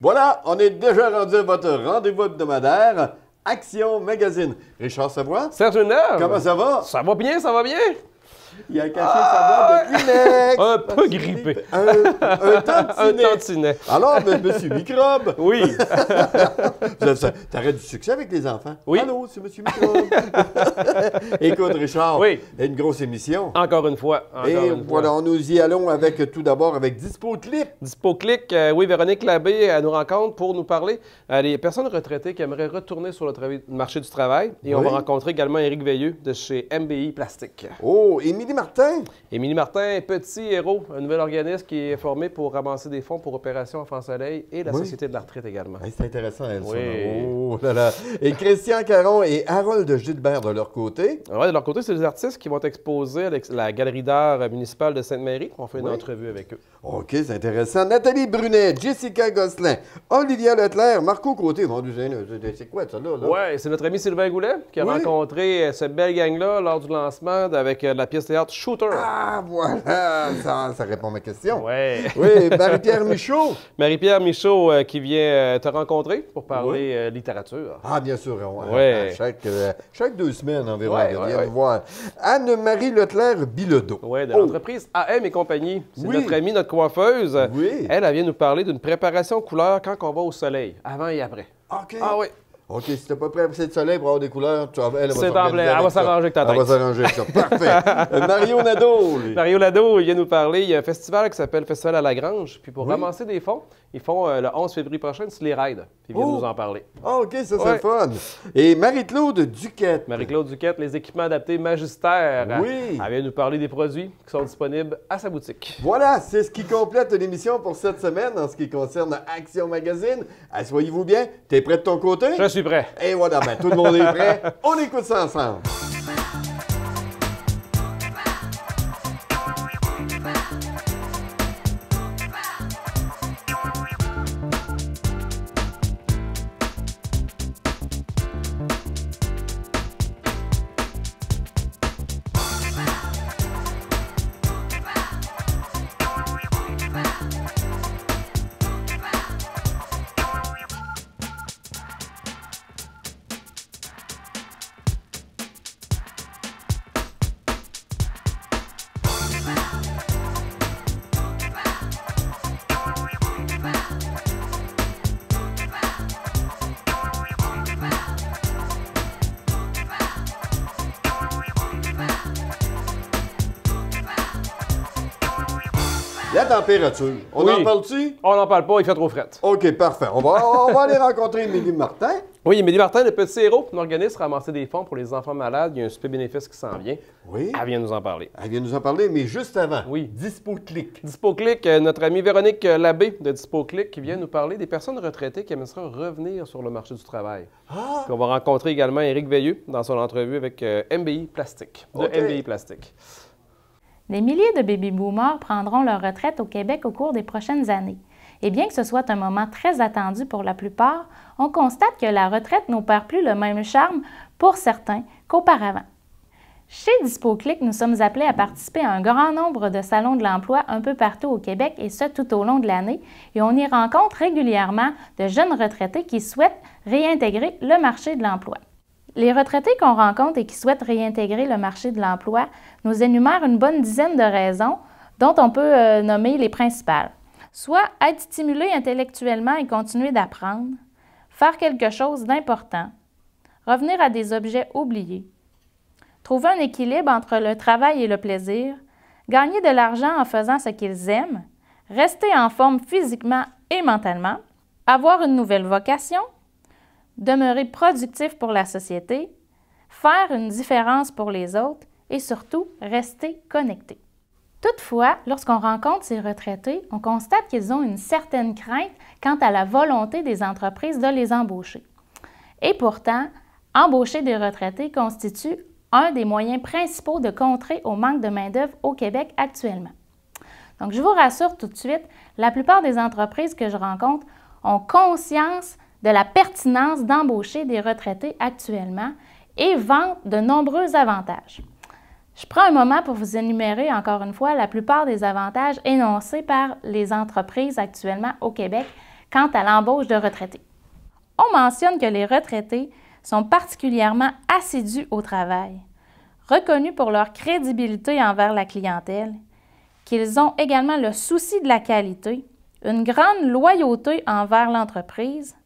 Voilà, on est déjà rendu à votre rendez-vous hebdomadaire, Action Magazine. Richard Savoie? Serge Neuve. Comment ça va? Ça va bien, ça va bien. Il a caché sa boîte de Kleenex. Un peu grippé. Un tantinet. Un tantinet. Alors, monsieur Microbe. Oui. T'aurais du succès avec les enfants. Oui. Allô, c'est monsieur Microbe. Écoute, Richard, Oui. une grosse émission. Encore une fois. Et voilà, nous y allons avec tout d'abord avec DispoClick. DispoClick, oui, Véronique Labbé, elle nous rencontre pour nous parler des personnes retraitées qui aimeraient retourner sur le marché du travail. Et on va rencontrer également Éric Veilleux de chez MBI Plastique. Oh, Émilie Martin. Émilie Martin, Petit Héros, un nouvel organisme qui est formé pour ramasser des fonds pour Opération Enfant Soleil et la Société de la retraite également. Hey, c'est intéressant, elle, Oui. ça. Oh là là. Et Christian Caron et Harold Gilbert de leur côté. Ouais, de leur côté, c'est des artistes qui vont exposer à la Galerie d'art municipale de Sainte-Marie. On fait une entrevue avec eux. OK, c'est intéressant. Nathalie Brunet, Jessica Gosselin, Olivia Leclerc, Marco Côté. C'est quoi ça, là? Oui, c'est notre ami Sylvain Goulet qui a rencontré cette belle gang-là lors du lancement avec la pièce théâtre Shooter. Ah, voilà! Ça répond à ma question. Ouais. Oui, Marie-Pierre Michaud. Marie-Pierre Michaud qui vient te rencontrer pour parler littérature. Ah, bien sûr. Chaque 2 semaines environ, elle vient nous voir. Anne-Marie Leclerc Bilodeau. Oui, de l'entreprise AM et compagnie. C'est notre amie, notre coiffeuse. Oui. Elle vient nous parler d'une préparation couleur quand on va au soleil, avant et après. OK. Ah oui. OK, si t'as pas prêt à de soleil pour avoir des couleurs, elle va s'arranger avec ta tête. Elle va s'arranger avec ça. Parfait. Mario Nadeau, lui. Mario Nadeau, il vient nous parler. Il y a un festival qui s'appelle Festival à la Grange. Puis pour ramasser des fonds, ils font le 11 février prochain sur les raids. Puis il vient nous en parler. Ah, OK, ça, c'est le fun. Et Marie-Claude Duquette. Marie-Claude Duquette, les équipements adaptés Magistère. Oui. Elle vient nous parler des produits qui sont disponibles à sa boutique. Voilà, c'est ce qui complète l'émission pour cette semaine en ce qui concerne Action Magazine. Assoyez-vous bien. T'es prêt de ton côté? Je suis prêt. Et voilà, ben, tout le monde est prêt. On écoute ça ensemble. La température, on en parle-tu? On n'en parle pas, il fait trop fret. OK, parfait. On va aller rencontrer Émilie Martin. Oui, Émilie Martin, le Petit Héros, un organisme ramasser des fonds pour les enfants malades. Il y a un super bénéfice qui s'en vient. Oui. Elle vient nous en parler. Elle vient nous en parler, mais juste avant. Oui. DispoClick. DispoClick, notre amie Véronique Labbé de DispoClick qui vient nous parler des personnes retraitées qui aimeraient revenir sur le marché du travail. Ah! Puis on va rencontrer également Éric Veilleux dans son entrevue avec MBI Plastique, de MBI Plastique. Des milliers de baby-boomers prendront leur retraite au Québec au cours des prochaines années. Et bien que ce soit un moment très attendu pour la plupart, on constate que la retraite n'opère plus le même charme pour certains qu'auparavant. Chez DispoClick, nous sommes appelés à participer à un grand nombre de salons de l'emploi un peu partout au Québec et ce tout au long de l'année. Et on y rencontre régulièrement de jeunes retraités qui souhaitent réintégrer le marché de l'emploi. Les retraités qu'on rencontre et qui souhaitent réintégrer le marché de l'emploi nous énumèrent une bonne dizaine de raisons dont on peut nommer les principales. Soit être stimulé intellectuellement et continuer d'apprendre, faire quelque chose d'important, revenir à des objets oubliés, trouver un équilibre entre le travail et le plaisir, gagner de l'argent en faisant ce qu'ils aiment, rester en forme physiquement et mentalement, avoir une nouvelle vocation, demeurer productif pour la société, faire une différence pour les autres et surtout rester connecté. Toutefois, lorsqu'on rencontre ces retraités, on constate qu'ils ont une certaine crainte quant à la volonté des entreprises de les embaucher. Et pourtant, embaucher des retraités constitue un des moyens principaux de contrer au manque de main-d'œuvre au Québec actuellement. Donc, je vous rassure tout de suite, la plupart des entreprises que je rencontre ont conscience de la pertinence d'embaucher des retraités actuellement et vantent de nombreux avantages. Je prends un moment pour vous énumérer encore une fois la plupart des avantages énoncés par les entreprises actuellement au Québec quant à l'embauche de retraités. On mentionne que les retraités sont particulièrement assidus au travail, reconnus pour leur crédibilité envers la clientèle, qu'ils ont également le souci de la qualité, une grande loyauté envers l'entreprise,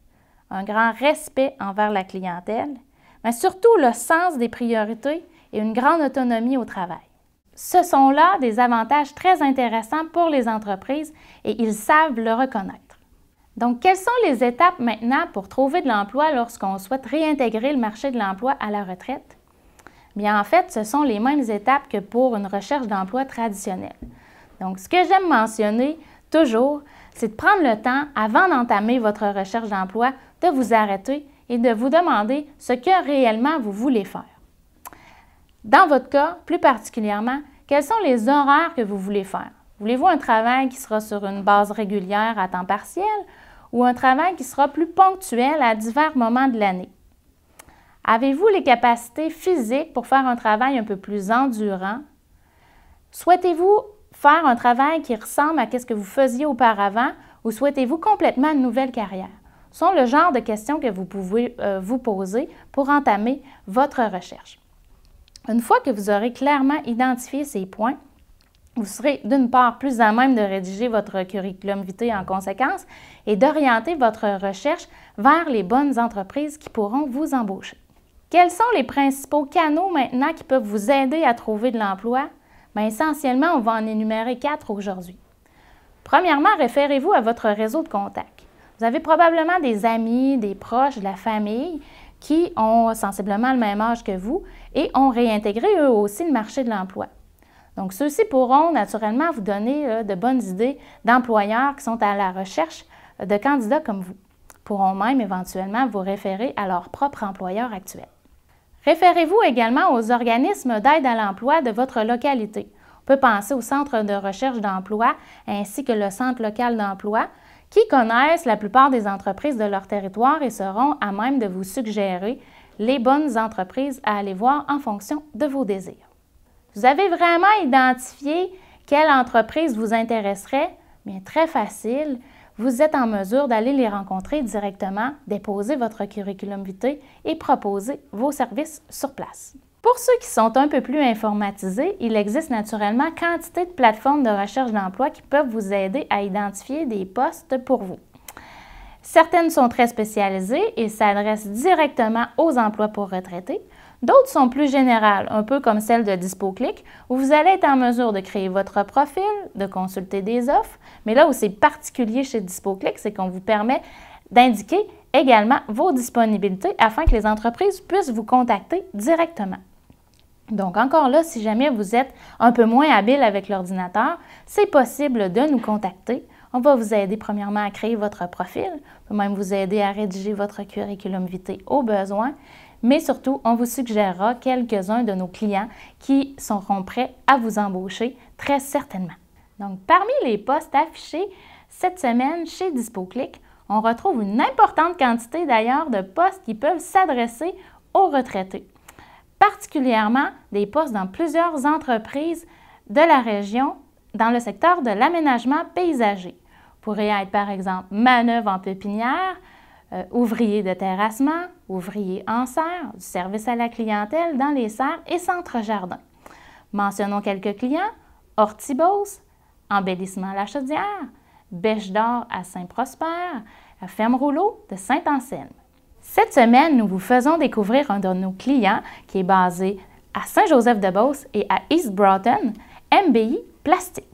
un grand respect envers la clientèle, mais surtout le sens des priorités et une grande autonomie au travail. Ce sont là des avantages très intéressants pour les entreprises et ils savent le reconnaître. Donc, quelles sont les étapes maintenant pour trouver de l'emploi lorsqu'on souhaite réintégrer le marché de l'emploi à la retraite? Bien, en fait, ce sont les mêmes étapes que pour une recherche d'emploi traditionnelle. Donc, ce que j'aime mentionner toujours, c'est de prendre le temps, avant d'entamer votre recherche d'emploi, de vous arrêter et de vous demander ce que réellement vous voulez faire. Dans votre cas, plus particulièrement, quels sont les horaires que vous voulez faire? Voulez-vous un travail qui sera sur une base régulière à temps partiel ou un travail qui sera plus ponctuel à divers moments de l'année? Avez-vous les capacités physiques pour faire un travail un peu plus endurant? Souhaitez-vous faire un travail qui ressemble à ce que vous faisiez auparavant ou souhaitez-vous complètement une nouvelle carrière? Ce sont le genre de questions que vous pouvez vous poser pour entamer votre recherche. Une fois que vous aurez clairement identifié ces points, vous serez d'une part plus à même de rédiger votre curriculum vitae en conséquence et d'orienter votre recherche vers les bonnes entreprises qui pourront vous embaucher. Quels sont les principaux canaux maintenant qui peuvent vous aider à trouver de l'emploi? Bien, essentiellement, on va en énumérer 4 aujourd'hui. Premièrement, référez-vous à votre réseau de contacts. Vous avez probablement des amis, des proches, de la famille qui ont sensiblement le même âge que vous et ont réintégré eux aussi le marché de l'emploi. Donc, ceux-ci pourront naturellement vous donner de bonnes idées d'employeurs qui sont à la recherche de candidats comme vous. Pourront même éventuellement vous référer à leur propre employeur actuel. Référez-vous également aux organismes d'aide à l'emploi de votre localité. On peut penser au Centre de recherche d'emploi ainsi que le Centre local d'emploi qui connaissent la plupart des entreprises de leur territoire et seront à même de vous suggérer les bonnes entreprises à aller voir en fonction de vos désirs. Vous avez vraiment identifié quelle entreprise vous intéresserait? Bien, très facile. Vous êtes en mesure d'aller les rencontrer directement, déposer votre curriculum vitae et proposer vos services sur place. Pour ceux qui sont un peu plus informatisés, il existe naturellement quantité de plateformes de recherche d'emploi qui peuvent vous aider à identifier des postes pour vous. Certaines sont très spécialisées et s'adressent directement aux emplois pour retraités. D'autres sont plus générales, un peu comme celle de DispoClick, où vous allez être en mesure de créer votre profil, de consulter des offres, mais là où c'est particulier chez DispoClick, c'est qu'on vous permet d'indiquer également vos disponibilités afin que les entreprises puissent vous contacter directement. Donc encore là, si jamais vous êtes un peu moins habile avec l'ordinateur, c'est possible de nous contacter. On va vous aider premièrement à créer votre profil, on peut même vous aider à rédiger votre curriculum vitae au besoin, mais surtout, on vous suggérera quelques-uns de nos clients qui seront prêts à vous embaucher très certainement. Donc, parmi les postes affichés cette semaine chez DispoClick, on retrouve une importante quantité d'ailleurs de postes qui peuvent s'adresser aux retraités, particulièrement des postes dans plusieurs entreprises de la région dans le secteur de l'aménagement paysager. Vous pourrez être par exemple manœuvre en pépinière, ouvrier de terrassement, ouvrier en serre, du service à la clientèle dans les serres et centres jardins. Mentionnons quelques clients, Hortibos, Embellissement La Chaudière, Bêche d'Or à Saint-Prosper, Ferme Rouleau de Saint-Anselme. Cette semaine, nous vous faisons découvrir un de nos clients qui est basé à Saint-Joseph-de-Beauce et à East Broughton, MBI Plastique.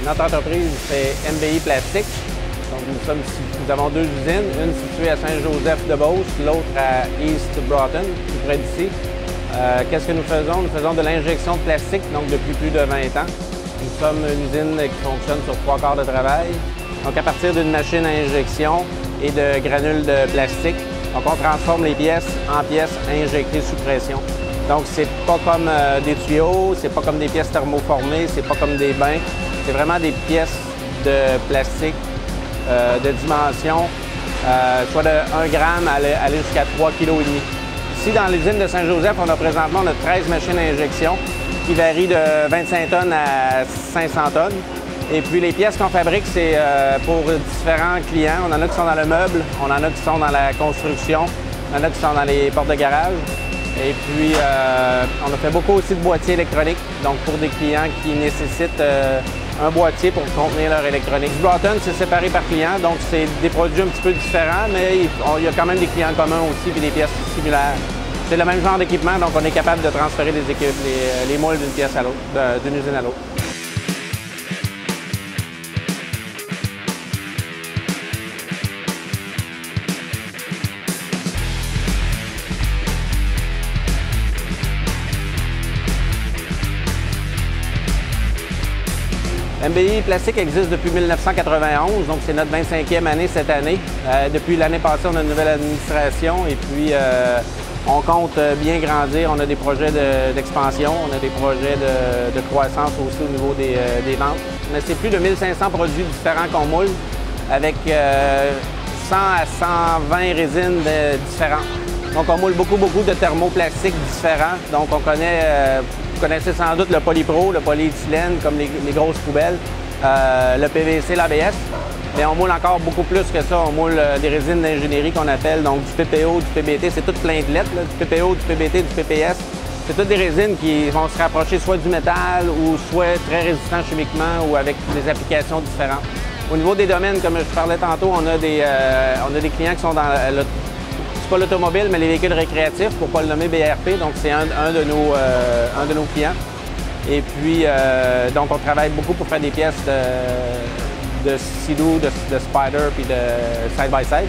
Notre entreprise, c'est MBI Plastique. Donc, nous avons 2 usines, une située à Saint-Joseph-de-Beauce, l'autre à East Broughton, tout près d'ici. Qu'est-ce que nous faisons? Nous faisons de l'injection de plastique, donc depuis plus de 20 ans. Nous sommes une usine qui fonctionne sur 3 quarts de travail. Donc, à partir d'une machine à injection et de granules de plastique, donc on transforme les pièces en pièces injectées sous pression. Donc, c'est pas comme des tuyaux, c'est pas comme des pièces thermoformées, c'est pas comme des bains. C'est vraiment des pièces de plastique de dimension, soit de 1 gramme aller jusqu'à 3,5 kg. Ici, dans l'usine de Saint-Joseph, on a présentement 13 machines à injection qui varient de 25 tonnes à 500 tonnes. Et puis les pièces qu'on fabrique, c'est pour différents clients. On en a qui sont dans le meuble, on en a qui sont dans la construction, on en a qui sont dans les portes de garage. Et puis on a fait beaucoup aussi de boîtiers électroniques, donc pour des clients qui nécessitent un boîtier pour contenir leur électronique. Broughton, c'est séparé par client, donc c'est des produits un petit peu différents, mais il y a quand même des clients communs aussi et des pièces similaires. C'est le même genre d'équipement, donc on est capable de transférer les moules d'une pièce à l'autre, d'une usine à l'autre. MBI Plastique existe depuis 1991, donc c'est notre 25e année cette année. Depuis l'année passée, on a une nouvelle administration et puis on compte bien grandir. On a des projets d'expansion, on a des projets de croissance aussi au niveau des ventes. Mais c'est plus de 1500 produits différents qu'on moule avec 100 à 120 résines différentes. Donc on moule beaucoup de thermoplastiques différents. Donc on connaît... Vous connaissez sans doute le polypro, le polyéthylène, comme les grosses poubelles, le PVC, l'ABS. Mais on moule encore beaucoup plus que ça. On moule des résines d'ingénierie qu'on appelle, donc du PPO, du PBT. C'est toutes plein de lettres, là, du PPO, du PBT, du PPS. C'est toutes des résines qui vont se rapprocher soit du métal ou soit très résistants chimiquement ou avec des applications différentes. Au niveau des domaines, comme je parlais tantôt, on a des clients qui sont dans pas l'automobile, mais les véhicules récréatifs, pour ne pas le nommer BRP. Donc, c'est un de nos clients. Et puis, donc, on travaille beaucoup pour faire des pièces de Sea-Doo, de Spider, puis de Side-by-Side.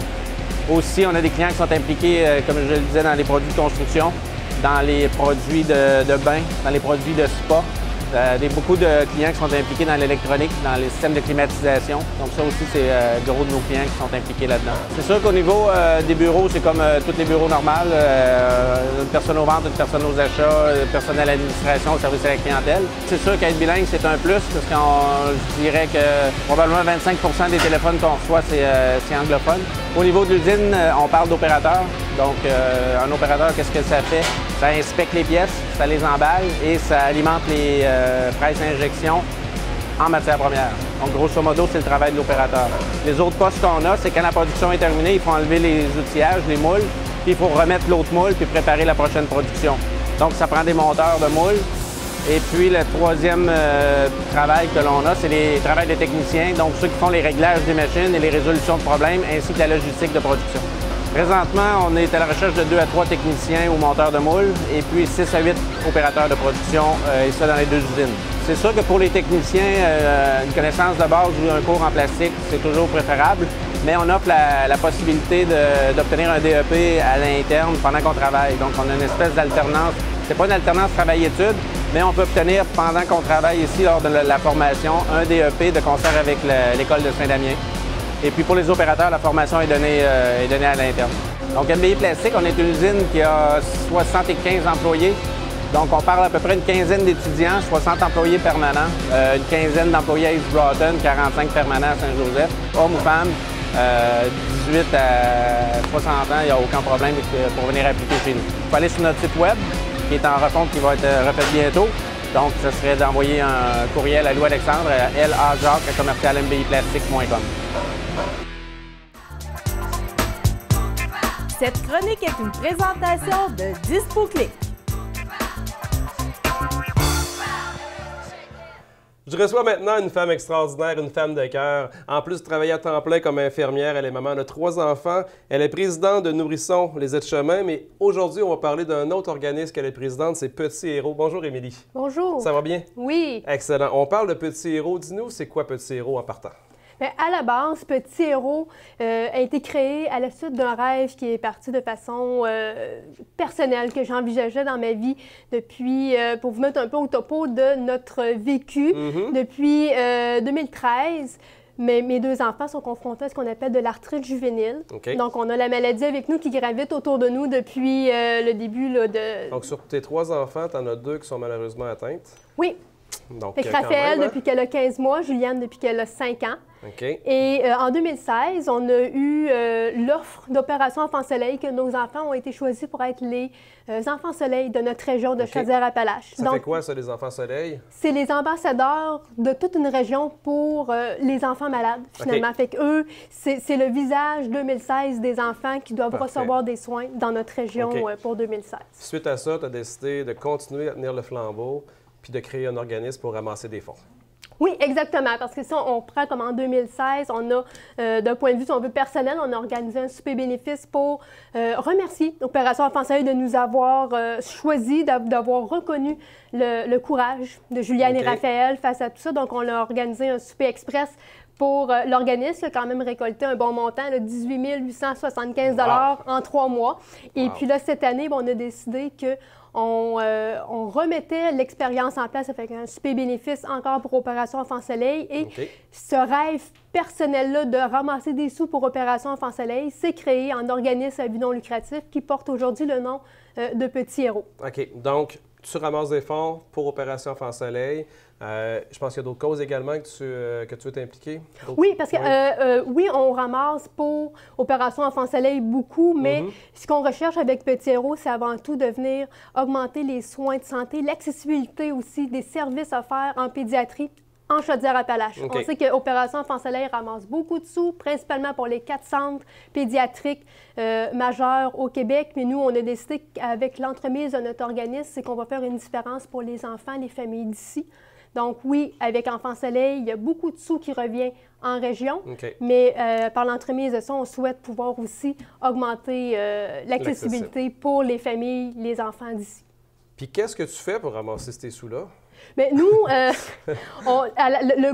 Aussi, on a des clients qui sont impliqués, comme je le disais, dans les produits de construction, dans les produits de bain, dans les produits de spa. Beaucoup de clients qui sont impliqués dans l'électronique, dans les systèmes de climatisation. Donc ça aussi, c'est gros de nos clients qui sont impliqués là-dedans. C'est sûr qu'au niveau des bureaux, c'est comme tous les bureaux normaux. Une personne aux ventes, une personne aux achats, une personne à l'administration, au service à la clientèle. C'est sûr qu'être bilingue, c'est un plus parce que je dirais que probablement 25% des téléphones qu'on reçoit, c'est anglophone. Au niveau de l'usine, on parle d'opérateur. Donc, un opérateur, qu'est-ce que ça fait? Ça inspecte les pièces, ça les emballe et ça alimente les presses à injection en matière première. Donc, grosso modo, c'est le travail de l'opérateur. Les autres postes qu'on a, c'est quand la production est terminée, il faut enlever les outillages, les moules, puis il faut remettre l'autre moule puis préparer la prochaine production. Donc, ça prend des monteurs de moules. Et puis, le troisième travail que l'on a, c'est les travails des techniciens, donc ceux qui font les réglages des machines et les résolutions de problèmes, ainsi que la logistique de production. Présentement, on est à la recherche de 2 à 3 techniciens ou monteurs de moules et puis 6 à 8 opérateurs de production, et ça dans les 2 usines. C'est sûr que pour les techniciens, une connaissance de base ou un cours en plastique, c'est toujours préférable, mais on offre la possibilité d'obtenir un DEP à l'interne pendant qu'on travaille. Donc, on a une espèce d'alternance. C'est pas une alternance travail-études, mais on peut obtenir pendant qu'on travaille ici lors de la formation un DEP de concert avec l'école de Saint-Damien. Et puis pour les opérateurs, la formation est donnée à l'interne. Donc MBI Plastique, on est une usine qui a 75 employés. Donc on parle à peu près une quinzaine d'étudiants, 60 employés permanents, une quinzaine d'employés à East Broughton, 45 permanents à Saint-Joseph, hommes ou femmes, 18 à 60 ans, il n'y a aucun problème pour venir appliquer chez nous. Il faut aller sur notre site web qui est en refonte, qui va être refait bientôt. Donc, ce serait d'envoyer un courriel à Louis Alexandre à lajacques@mbiplastique.com. Cette chronique est une présentation de DispoClick. Je reçois maintenant une femme extraordinaire, une femme de cœur. En plus de travailler à temps plein comme infirmière, elle est maman de 3 enfants. Elle est présidente de Nourrissons les aides-chemins, mais aujourd'hui, on va parler d'un autre organisme qu'elle est présidente, c'est Petits Héros. Bonjour, Émilie. Bonjour. Ça va bien? Oui. Excellent. On parle de Petits Héros. Dis-nous, c'est quoi Petits Héros en partant? Bien, à la base, Petit Héros a été créé à la suite d'un rêve qui est parti de façon personnelle, que j'envisageais dans ma vie depuis, pour vous mettre un peu au topo de notre vécu, depuis 2013. Mais mes 2 enfants sont confrontés à ce qu'on appelle de l'arthrite juvénile. Okay. Donc, on a la maladie avec nous qui gravite autour de nous depuis le début là, de... Donc, sur tes 3 enfants, tu en as 2 qui sont malheureusement atteintes. Oui. Donc, Fait que Raphaël, depuis qu'elle a 15 mois, Juliane, depuis qu'elle a 5 ans. OK. Et en 2016, on a eu l'offre d'Opération Enfants Soleil que nos enfants ont été choisis pour être les Enfants Soleil de notre région de Chaudière-Appalaches. Ça fait quoi, ça, les Enfants Soleil? C'est les ambassadeurs de toute une région pour les enfants malades, finalement. Fait que eux, c'est le visage 2016 des enfants qui doivent recevoir des soins dans notre région pour 2016. Suite à ça, tu as décidé de continuer à tenir le flambeau puis de créer un organisme pour ramasser des fonds. Oui, exactement, parce que si on prend comme en 2016, on a, d'un point de vue, si on veut, personnel, on a organisé un souper bénéfice pour remercier Opération Enfants Soleil de nous avoir choisi, d'avoir reconnu le courage de Juliane et Raphaël face à tout ça. Donc, on a organisé un souper express pour l'organisme, qui a quand même récolté un bon montant, là, 18 875 en 3 mois. Et puis là, cette année, on a décidé que on remettait l'expérience en place avec un souper bénéfice encore pour Opération Enfants Soleil. Et ce rêve personnel-là de ramasser des sous pour Opération Enfants Soleil s'est créé en organisme à but non lucratif qui porte aujourd'hui le nom de Petits Héros. OK. Donc, tu ramasses des fonds pour Opération Enfants Soleil. Je pense qu'il y a d'autres causes également que tu veux t'impliquer. Oui, parce que oui, on ramasse pour Opération Enfants Soleil beaucoup, mais ce qu'on recherche avec Petits Héros, c'est avant tout de venir augmenter les soins de santé, l'accessibilité aussi des services offerts en pédiatrie en Chaudière-Appalaches. On sait que Opération Enfants Soleil ramasse beaucoup de sous, principalement pour les 4 centres pédiatriques majeurs au Québec, mais nous, on a décidé qu'avec l'entremise de notre organisme, c'est qu'on va faire une différence pour les enfants, les familles d'ici. Donc oui, avec Enfants Soleil, il y a beaucoup de sous qui revient en région, mais par l'entremise de ça, on souhaite pouvoir aussi augmenter l'accessibilité pour les familles, les enfants d'ici. Puis qu'est-ce que tu fais pour ramasser ces sous-là? Bien, nous, le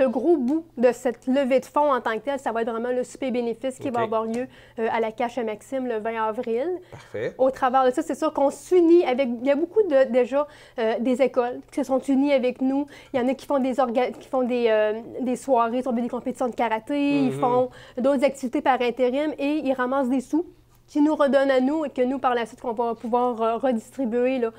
gros bout de cette levée de fonds en tant que telle, ça va être vraiment le souper bénéfice qui va avoir lieu à la Cache à Maxime le 20 avril. Parfait. Au travers de ça, c'est sûr qu'on s'unit avec... Il y a beaucoup déjà des écoles qui se sont unies avec nous. Il y en a qui font des soirées, des compétitions de karaté, ils font d'autres activités par intérim et ils ramassent des sous qui nous redonnent à nous et que nous, par la suite, qu'on va pouvoir redistribuer là,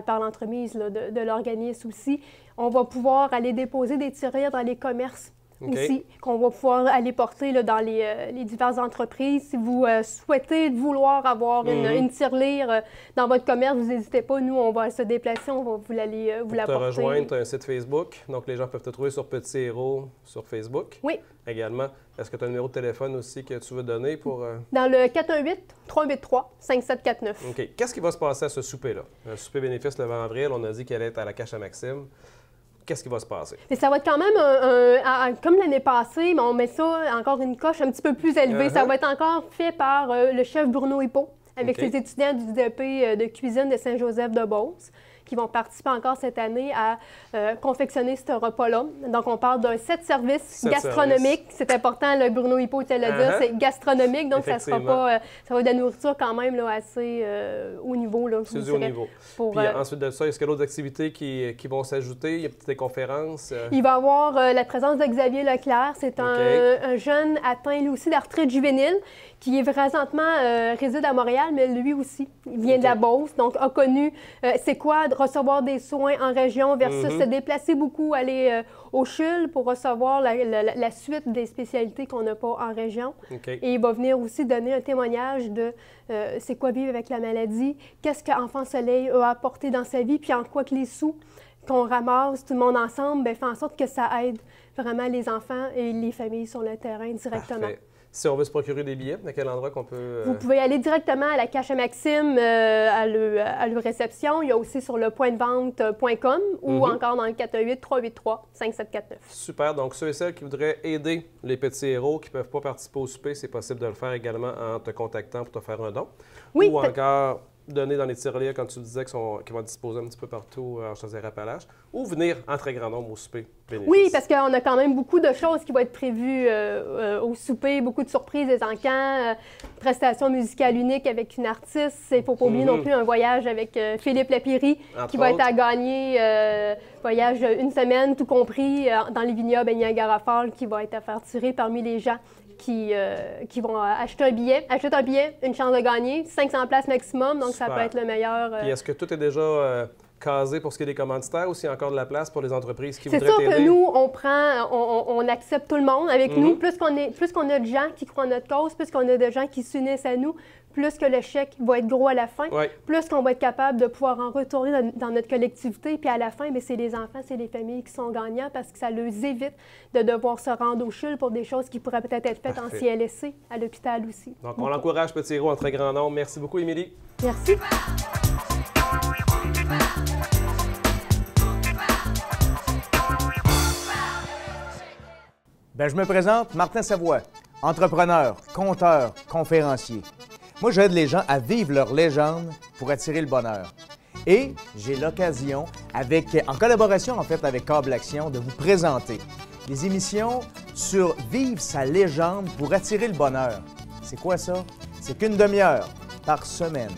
par l'entremise de l'organisme aussi. On va pouvoir aller déposer des tirelires dans les commerces aussi, qu'on va pouvoir aller porter là, dans les diverses entreprises. Si vous souhaitez vouloir avoir une tirelire dans votre commerce, vous n'hésitez pas. Nous, on va se déplacer, on va vous la porter. Pour te rejoindre, tu as un site Facebook. Donc, les gens peuvent te trouver sur Petits Héros sur Facebook. Oui. Également. Est-ce que tu as un numéro de téléphone aussi que tu veux donner pour... Dans le 418-383-5749. OK. Qu'est-ce qui va se passer à ce souper-là? Un souper bénéfice le 20 avril, on a dit qu'elle allait être à la Cache à Maxime. Qu'est-ce qui va se passer? Et ça va être quand même, comme l'année passée, mais on met ça encore une coche un petit peu plus élevée. Ça va être encore fait par le chef Bruno Hippo, avec ses étudiants du DEP de cuisine de Saint-Joseph-de-Beauce, qui vont participer encore cette année à confectionner ce repas-là. Donc, on parle d'un 7 services gastronomiques. C'est important, le Bruno Hippo, tu le dire, c'est gastronomique, donc ça sera pas... ça va être de la nourriture quand même là, assez haut niveau. C'est du haut niveau. Puis ensuite de ça, est-ce qu'il y a d'autres activités qui vont s'ajouter? Il y a peut-être des conférences? Il va y avoir la présence de Xavier Leclerc. C'est un jeune atteint, lui aussi, d'arthrite juvénile, qui est présentement réside à Montréal, mais lui aussi, il vient de la Beauce, donc a connu c'est quoi de recevoir des soins en région versus se déplacer beaucoup, aller au CHUL pour recevoir la suite des spécialités qu'on n'a pas en région. Et il va venir aussi donner un témoignage de c'est quoi vivre avec la maladie, qu'est-ce qu'Enfants Soleil a apporté dans sa vie, puis en quoi que les sous qu'on ramasse tout le monde ensemble, bien, fait en sorte que ça aide vraiment les enfants et les familles sur le terrain directement. Parfait. Si on veut se procurer des billets, à quel endroit qu'on peut... Vous pouvez aller directement à la Cache à Maxime, à leur réception. Il y a aussi sur le pointdevente.com ou encore dans le 418-383-5749. Super. Donc, ceux et celles qui voudraient aider les Petits Héros, qui ne peuvent pas participer au souper, c'est possible de le faire également en te contactant pour te faire un don. Oui. Ou encore donner dans les tirelires, quand tu disais qu'ils vont être disposés un petit peu partout en Chaudière-Appalaches, ou venir en très grand nombre au souper bénéfice. Oui, parce qu'on a quand même beaucoup de choses qui vont être prévues au souper, beaucoup de surprises des encans, prestations musicales uniques avec une artiste. Il ne faut pas oublier non plus un voyage avec Philippe Lapéry, qui va être à gagner, voyage une semaine, tout compris, dans les vignobles à Niagara Falls, qui va être à faire tirer parmi les gens qui vont acheter un billet, une chance de gagner, 500 places maximum, donc super. Ça peut être le meilleur. Puis est-ce que tout est déjà casé pour ce qui est des commanditaires ou s'il y a encore de la place pour les entreprises qui C'est voudraient sûr t'aider? que nous, on accepte tout le monde avec nous. Plus qu'on a de gens qui croient en notre cause, plus qu'on a de gens qui s'unissent à nous, plus que le chèque va être gros à la fin, plus qu'on va être capable de pouvoir en retourner dans notre collectivité. Puis à la fin, c'est les enfants, c'est les familles qui sont gagnants parce que ça leur évite de devoir se rendre au CHUL pour des choses qui pourraient peut-être être faites en CLSC, à l'hôpital aussi. Donc, on l'encourage, Petit Héros, en très grand nombre. Merci beaucoup, Émilie. Merci. Bien, je me présente, Martin Savoie, entrepreneur, conteur, conférencier. Moi, j'aide les gens à vivre leur légende pour attirer le bonheur. Et j'ai l'occasion, en collaboration en fait avec Câble Action, de vous présenter des émissions sur vivre sa légende pour attirer le bonheur. C'est quoi ça? C'est qu'une demi-heure par semaine.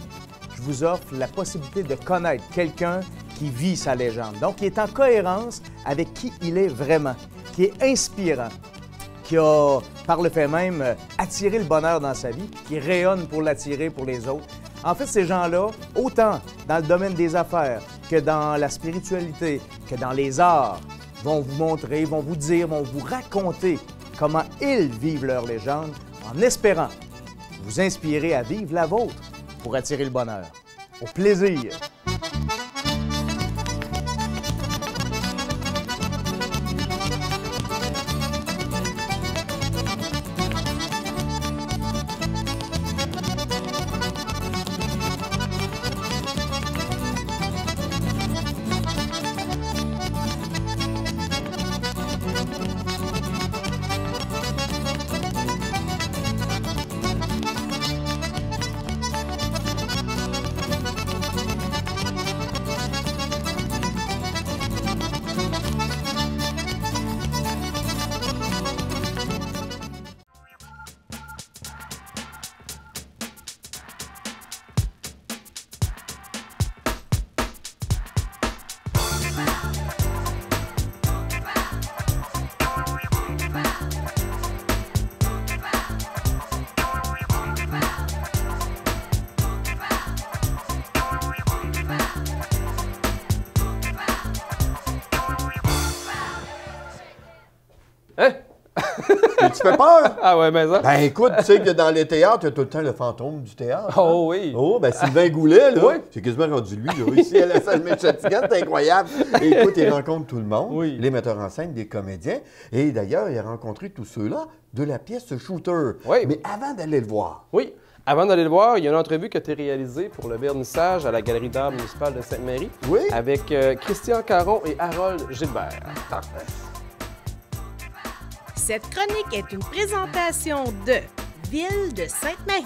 Je vous offre la possibilité de connaître quelqu'un qui vit sa légende, donc qui est en cohérence avec qui il est vraiment, qui est inspirant, qui a, par le fait même, attiré le bonheur dans sa vie, qui rayonne pour l'attirer pour les autres. En fait, ces gens-là, autant dans le domaine des affaires que dans la spiritualité, que dans les arts, vont vous montrer, vont vous dire, vont vous raconter comment ils vivent leur légende en espérant vous inspirer à vivre la vôtre pour attirer le bonheur. Au plaisir! Tu fais peur? Ah ouais, mais ça? Ben écoute, tu sais que dans les théâtres, il y a tout le temps le fantôme du théâtre. Oh oui! Oh, ben Sylvain Goulet, là, Oui. c'est quasiment rendu lui, là, ici à la salle Michatigan, c'est incroyable. Et écoute, il rencontre tout le monde, Oui. les metteurs en scène, des comédiens, et d'ailleurs, il a rencontré tous ceux-là de la pièce Shooter. Oui. Mais avant d'aller le voir, Oui. Avant d'aller le voir, il y a une entrevue que tu as réalisée pour le vernissage à la Galerie d'art municipale de Sainte-Marie Oui. avec Christian Caron et Harold Gilbert. Cette chronique est une présentation de Ville de Sainte-Marie.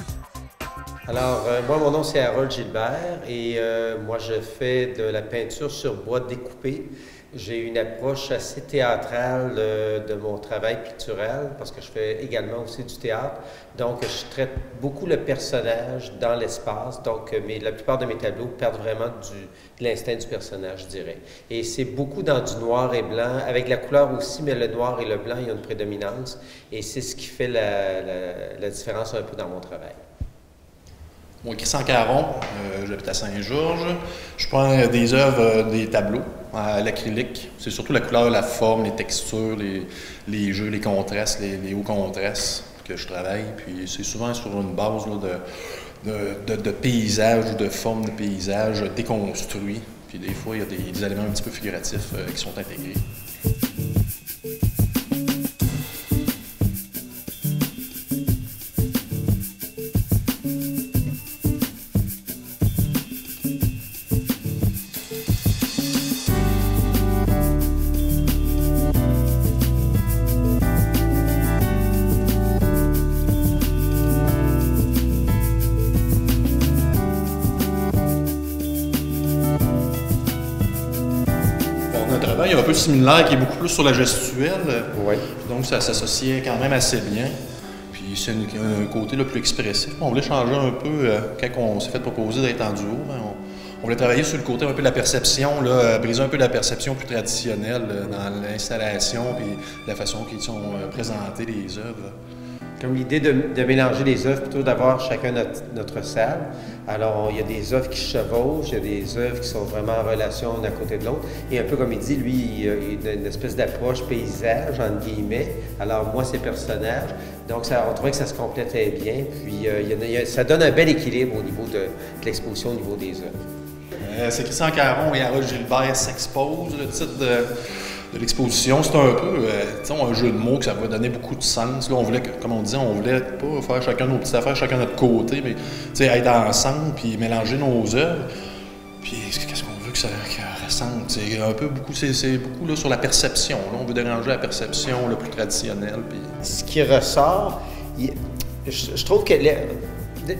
Alors, moi, mon nom, c'est Harold Gilbert et moi, je fais de la peinture sur bois découpé. J'ai une approche assez théâtrale de mon travail pictural parce que je fais également aussi du théâtre. Donc, je traite beaucoup le personnage dans l'espace. Donc, la plupart de mes tableaux perdent vraiment de l'instinct du personnage, je dirais. Et c'est beaucoup dans du noir et blanc, avec la couleur aussi, mais le noir et le blanc, il y a une prédominance. Et c'est ce qui fait la différence un peu dans mon travail. Moi, Christian Caron, j'habite à Saint-Georges. Je prends des œuvres, des tableaux à l'acrylique. C'est surtout la couleur, la forme, les textures, les jeux, les contrastes, les hauts contrastes que je travaille. Puis c'est souvent sur une base là, de paysages ou de formes de paysages déconstruits. Puis des fois, il y a des éléments un petit peu figuratifs qui sont intégrés. Un peu similaire, qui est beaucoup plus sur la gestuelle. Oui. Donc, ça s'associait quand même assez bien. Puis, c'est un côté là, plus expressif. On voulait changer un peu, quand on s'est fait proposer d'être en duo, on voulait travailler sur le côté un peu de la perception, là, briser un peu la perception plus traditionnelle dans l'installation et la façon qu'ils sont présentées les œuvres. comme l'idée de mélanger les œuvres, plutôt d'avoir chacun notre salle. Alors, il y a des œuvres qui se chevauchent, il y a des œuvres qui sont vraiment en relation d'un côté de l'autre. Et un peu comme il dit, lui, il a une espèce d'approche paysage, entre guillemets. Alors, moi, c'est personnage. Donc, on trouvait que ça se complétait bien. Puis, ça donne un bel équilibre au niveau de l'exposition, au niveau des œuvres. C'est Christian Caron et Harold Gilbert s'exposent, le titre de l'exposition. C'est un peu un jeu de mots que ça va donner beaucoup de sens. Là, on voulait, comme on disait, on voulait pas faire chacun nos petites affaires, chacun de notre côté, mais être ensemble puis mélanger nos œuvres. Puis qu'est-ce qu'on veut que ça ressemble? C'est un peu beaucoup, c'est beaucoup là, sur la perception. Là, on veut déranger la perception le plus traditionnelle. Puis... Ce qui ressort, je trouve que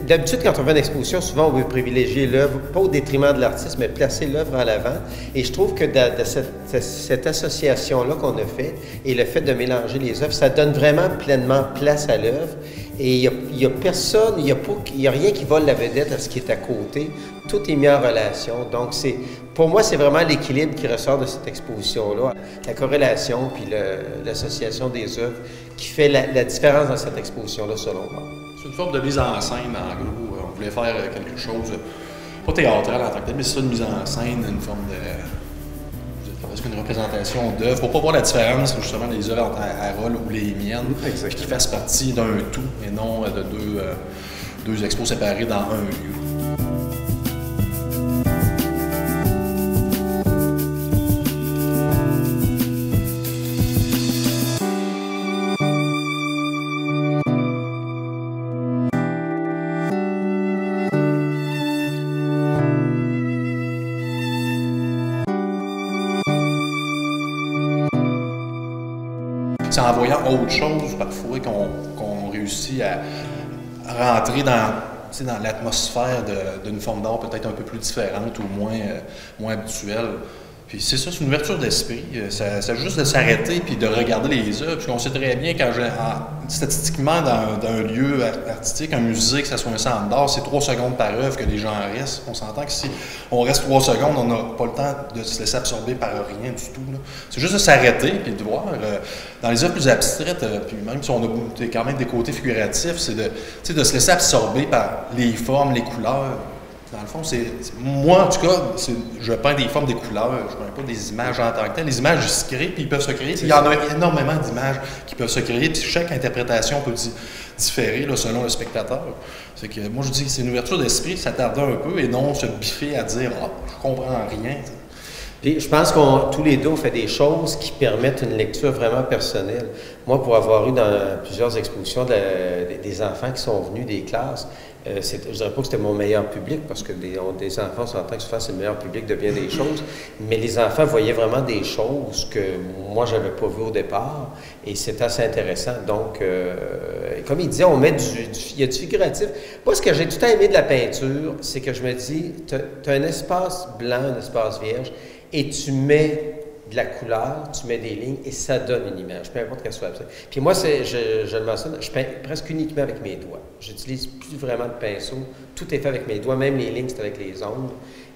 d'habitude, quand on fait une exposition, souvent on veut privilégier l'œuvre, pas au détriment de l'artiste, mais placer l'œuvre en avant. Et je trouve que de cette association-là qu'on a faite et le fait de mélanger les œuvres, ça donne vraiment pleinement place à l'œuvre. Et il n'y a personne, il n'y a rien qui vole la vedette à ce qui est à côté. Tout est mis en relation. Donc, pour moi, c'est vraiment l'équilibre qui ressort de cette exposition-là. La corrélation puis l'association des œuvres qui fait la différence dans cette exposition-là, selon moi. C'est une forme de mise en scène, en gros. On voulait faire quelque chose, pas théâtral en tant que tel, mais c'est ça, une mise en scène, une forme presque une représentation d'œuvres, pour pas voir la différence, justement, des œuvres entre Harold ou les miennes, qui fassent partie d'un tout, et non de deux expos séparés dans un lieu. C'est en voyant autre chose, parfois, qu'on réussit à rentrer dans l'atmosphère d'une forme d'art peut-être un peu plus différente ou moins habituelle. Puis c'est ça, c'est une ouverture d'esprit. C'est juste de s'arrêter puis de regarder les œuvres. Puis on sait très bien, statistiquement, dans un lieu artistique, un musée, que ce soit un centre d'art, c'est 3 secondes par œuvre que les gens restent. On s'entend que si on reste 3 secondes, on n'a pas le temps de se laisser absorber par rien du tout. C'est juste de s'arrêter puis de voir. Dans les œuvres plus abstraites, puis même si on a quand même des côtés figuratifs, c'est de se laisser absorber par les formes, les couleurs. Dans le fond, moi, en tout cas, je peins des formes, des couleurs, je ne peins pas des images en tant que telles. Les images, ils se créent, puis ils peuvent se créer. Puis il y en a énormément d'images qui peuvent se créer, puis chaque interprétation peut différer là, selon le spectateur. C'est que moi, je dis que c'est une ouverture d'esprit, s'attarder un peu, et non se biffer à dire « Ah, je comprends rien ». Puis je pense tous les deux, on fait des choses qui permettent une lecture vraiment personnelle. Moi, pour avoir eu dans plusieurs expositions des enfants qui sont venus des classes, je ne dirais pas que c'était mon meilleur public, parce que des enfants, on s'entend que souvent c'est le meilleur public de bien des choses, mais les enfants voyaient vraiment des choses que moi, je n'avais pas vues au départ, et c'est assez intéressant. Donc, comme il disait, il y a du figuratif. Moi, ce que j'ai tout le temps aimé de la peinture, c'est que je me dis, tu as un espace blanc, un espace vierge, et tu mets de la couleur, tu mets des lignes et ça donne une image, peu importe qu'elle soit. Puis moi, je le mentionne, je peins presque uniquement avec mes doigts. J'utilise plus vraiment de pinceau. Tout est fait avec mes doigts, même les lignes, c'est avec les ongles.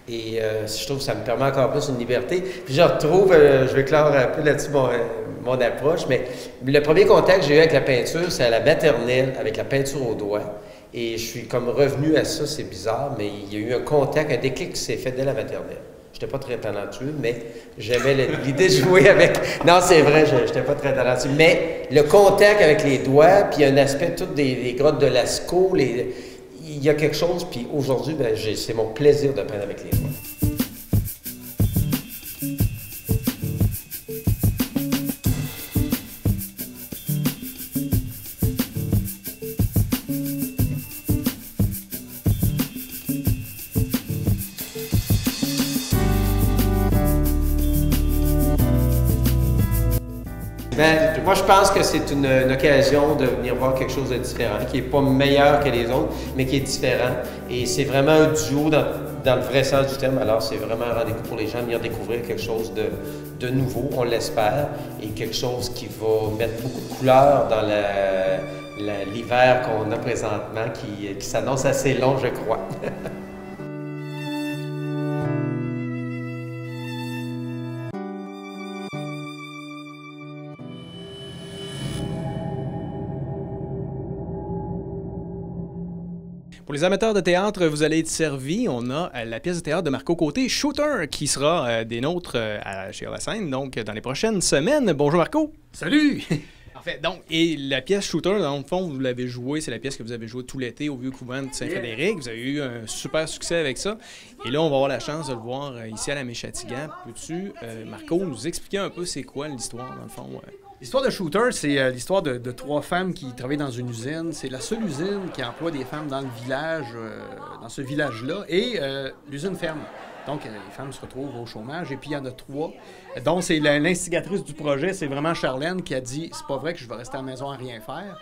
Et je trouve que ça me permet encore plus une liberté. Puis je retrouve, je vais clore un peu là-dessus mon approche, mais le premier contact que j'ai eu avec la peinture, c'est à la maternelle, avec la peinture au doigt. Et je suis comme revenu à ça, c'est bizarre, mais il y a eu un contact, un déclic qui s'est fait dès la maternelle. Je n'étais pas très talentueux, mais j'aimais l'idée de jouer avec... Non, c'est vrai, je n'étais pas très talentueux. Mais le contact avec les doigts, puis un aspect, toutes des grottes de Lascaux, il y a quelque chose, puis aujourd'hui, c'est mon plaisir de peindre avec les doigts. Moi, je pense que c'est une occasion de venir voir quelque chose de différent, qui n'est pas meilleur que les autres, mais qui est différent. Et c'est vraiment un duo dans le vrai sens du terme. Alors, c'est vraiment un rendez-vous pour les gens de venir découvrir quelque chose de nouveau, on l'espère, et quelque chose qui va mettre beaucoup de couleurs dans l'hiver qu'on a présentement, qui s'annonce assez long, je crois. Pour les amateurs de théâtre, vous allez être servis. On a la pièce de théâtre de Marco Côté, Shooter, qui sera des nôtres chez la scène, donc dans les prochaines semaines. Bonjour Marco. Salut! En fait, donc, et la pièce Shooter, dans le fond, vous l'avez jouée, c'est la pièce que vous avez jouée tout l'été au Vieux Couvent de Saint-Frédéric. Vous avez eu un super succès avec ça. Et là, on va avoir la chance de le voir ici à la Méchatigan. Peux-tu, Marco, nous expliquer un peu c'est quoi l'histoire, dans le fond? L'histoire de Shooter, c'est l'histoire de 3 femmes qui travaillent dans une usine. C'est la seule usine qui emploie des femmes dans le village, dans ce village-là. Et l'usine ferme. Donc, les femmes se retrouvent au chômage. Et puis, il y en a 3. Donc, c'est l'instigatrice du projet, c'est vraiment Charlène qui a dit « C'est pas vrai que je vais rester à la maison à rien faire ».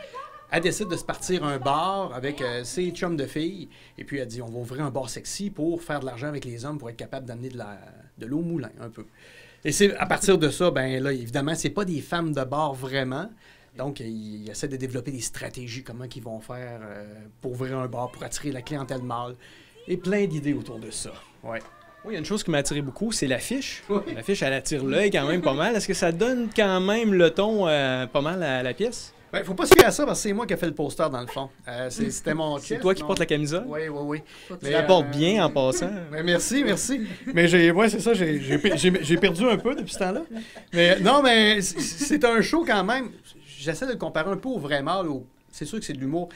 Elle décide de se partir un bar avec ses chums de filles. Et puis, elle dit « On va ouvrir un bar sexy pour faire de l'argent avec les hommes pour être capable d'amener de l'eau au moulin, un peu. » Et c'est à partir de ça, ben là, évidemment, c'est pas des femmes de bar vraiment. Donc, ils essaient de développer des stratégies, comment ils vont faire pour ouvrir un bar, pour attirer la clientèle mâle. Et plein d'idées autour de ça. Ouais. Oui, il y a une chose qui m'a attiré beaucoup, c'est l'affiche. Oui. L'affiche, elle attire l'œil quand même pas mal. Est-ce que ça donne quand même le ton pas mal à la pièce? Ben, faut pas se fier à ça parce que c'est moi qui ai fait le poster dans le fond. C'était mon C'est toi qui portes la camisole? Oui, oui, oui. Tu la portes bien en passant. Ben, merci. Mais c'est ça, j'ai perdu un peu depuis ce temps-là. Mais non, mais c'est un show quand même. J'essaie de le comparer un peu au vrai mâle. C'est sûr que c'est de l'humour.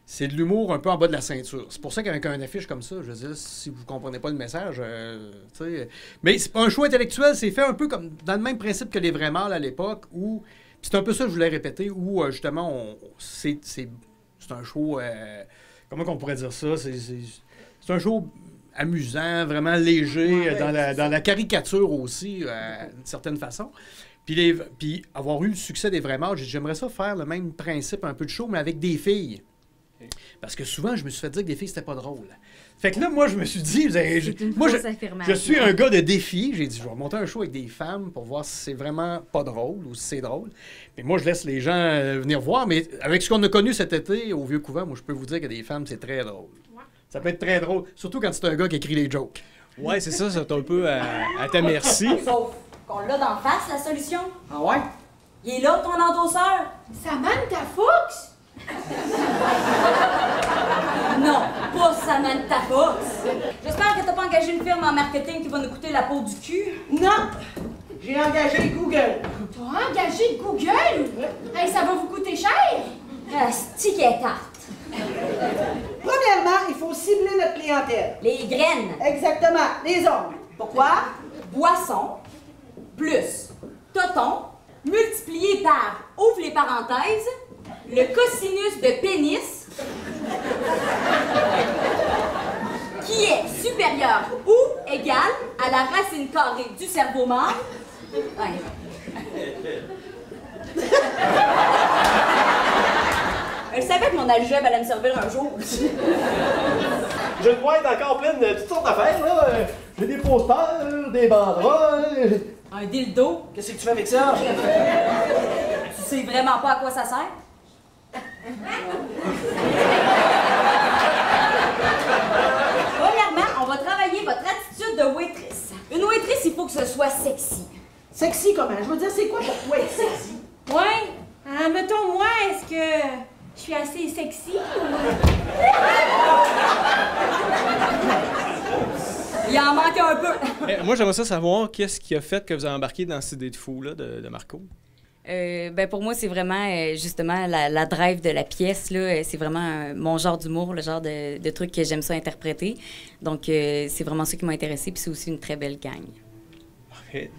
C'est de l'humour un peu en bas de la ceinture. C'est pour ça qu'avec un affiche comme ça, je veux dire, si vous comprenez pas le message, tu sais... Mais c'est pas un show intellectuel, c'est fait un peu comme dans le même principe que les vrais mâles à l'époque, où... C'est un peu ça que je voulais répéter, où justement, c'est un show... comment on pourrait dire ça? C'est un show amusant, vraiment léger, dans la caricature aussi, d'une certaine façon. Puis avoir eu le succès des vrais mâles, j'aimerais ça faire le même principe, un peu de show, mais avec des filles. Parce que souvent, je me suis fait dire que des filles, c'était pas drôle. Fait que là, moi, je me suis dit, je suis un gars de défi. J'ai dit, je vais monter un show avec des femmes pour voir si c'est vraiment pas drôle ou si c'est drôle. Mais moi, je laisse les gens venir voir. Mais avec ce qu'on a connu cet été au Vieux Couvent, moi, je peux vous dire que des femmes, c'est très drôle. Ouais. Ça peut être très drôle, surtout quand c'est un gars qui écrit les jokes. Ouais, c'est ça, c'est un peu à ta merci. Sauf qu'on l'a d'en face, la solution. Ah ouais? Il est là, ton endosseur. Samantha Fox? Non, pas Samantha Fox. J'espère que t'as pas engagé une firme en marketing qui va nous coûter la peau du cul. Non! J'ai engagé Google. T'as engagé Google? Hey, ça va vous coûter cher? Stick et tarte. Premièrement, il faut cibler notre clientèle. Les graines. Exactement, les hommes. Pourquoi? Boisson plus toton multiplié par, ouvre les parenthèses, le cosinus de pénis qui est supérieur ou égal à la racine carrée du cerveau mâle. Ouais. Elle savait que mon algèbre allait me servir un jour. J'ai une boîte encore pleine de toutes sortes d'affaires, là. J'ai des posters, des banderoles. Un dildo. Qu'est-ce que tu fais avec ça? Tu sais vraiment pas à quoi ça sert? Premièrement, on va travailler votre attitude de waitress. Une waitress, il faut que ce soit sexy. Sexy comment? Je veux dire, c'est quoi pour toi être sexy? Ouais. Mettons, moi, est-ce que je suis assez sexy? Il en manque un peu. Moi, j'aimerais ça savoir qu'est-ce qui a fait que vous avez embarqué dans cette idée de fou-là de Marco. Ben pour moi, c'est vraiment justement la drive de la pièce. C'est vraiment mon genre d'humour, le genre de truc que j'aime ça interpréter. Donc, c'est vraiment ça qui m'a intéressée. Puis c'est aussi une très belle gang. Parfait.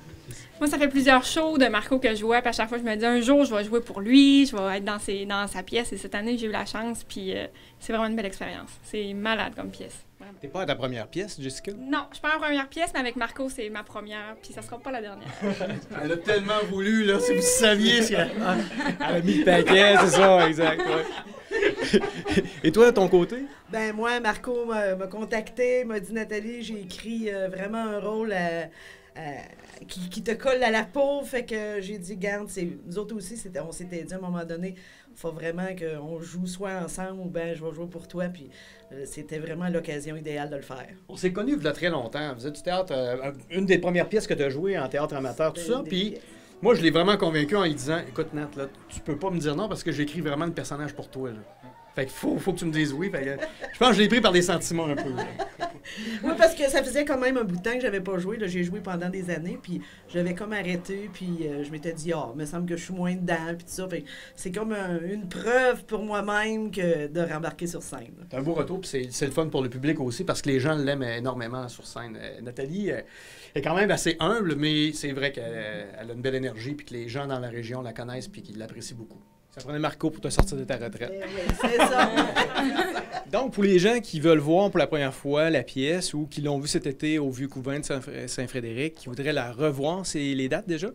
Moi, ça fait plusieurs shows de Marco que je vois. Puis à chaque fois, je me dis un jour, je vais jouer pour lui, je vais être dans sa pièce. Et cette année, j'ai eu la chance. Puis c'est vraiment une belle expérience. C'est malade comme pièce. Vraiment. T'es pas à ta première pièce, Jessica? Non, je suis pas en première pièce, mais avec Marco, c'est ma première, puis ça sera pas la dernière. Elle a tellement voulu, là, si vous saviez ce qu'elle a mis le paquet, c'est ça, exact. Ouais. Et toi, de ton côté? Ben moi, Marco m'a contacté, m'a dit, Nathalie, j'ai écrit vraiment un rôle qui te colle à la peau, fait que j'ai dit, garde, nous autres aussi, on s'était dit à un moment donné, il faut vraiment qu'on joue soit ensemble ou ben je vais jouer pour toi, puis c'était vraiment l'occasion idéale de le faire. On s'est connus il y a très longtemps. Vous êtes du théâtre, une des premières pièces que tu as jouées en théâtre amateur, tout ça, puis moi, je l'ai vraiment convaincu en lui disant, écoute, Nat, là, tu peux pas me dire non parce que j'écris vraiment le personnage pour toi, là. Fait que faut que tu me dises oui. Fait que, je pense que je l'ai pris par des sentiments un peu. Oui, parce que ça faisait quand même un bout de temps que j'avais pas joué. J'ai joué pendant des années, puis j'avais comme arrêté, puis je m'étais dit, il me semble que je suis moins dedans, puis tout ça. Fait que c'est comme une preuve pour moi-même que de rembarquer sur scène. C'est un beau retour, puis c'est le fun pour le public aussi, parce que les gens l'aiment énormément sur scène. Nathalie est quand même assez humble, mais c'est vrai qu'elle a une belle énergie, puis que les gens dans la région la connaissent, puis qu'ils l'apprécient beaucoup. Ça prenait Marco pour te sortir de ta retraite. Oui, c'est ça. Donc, pour les gens qui veulent voir pour la première fois la pièce ou qui l'ont vue cet été au Vieux Couvent de Saint-Frédéric, qui voudraient la revoir, c'est les dates déjà?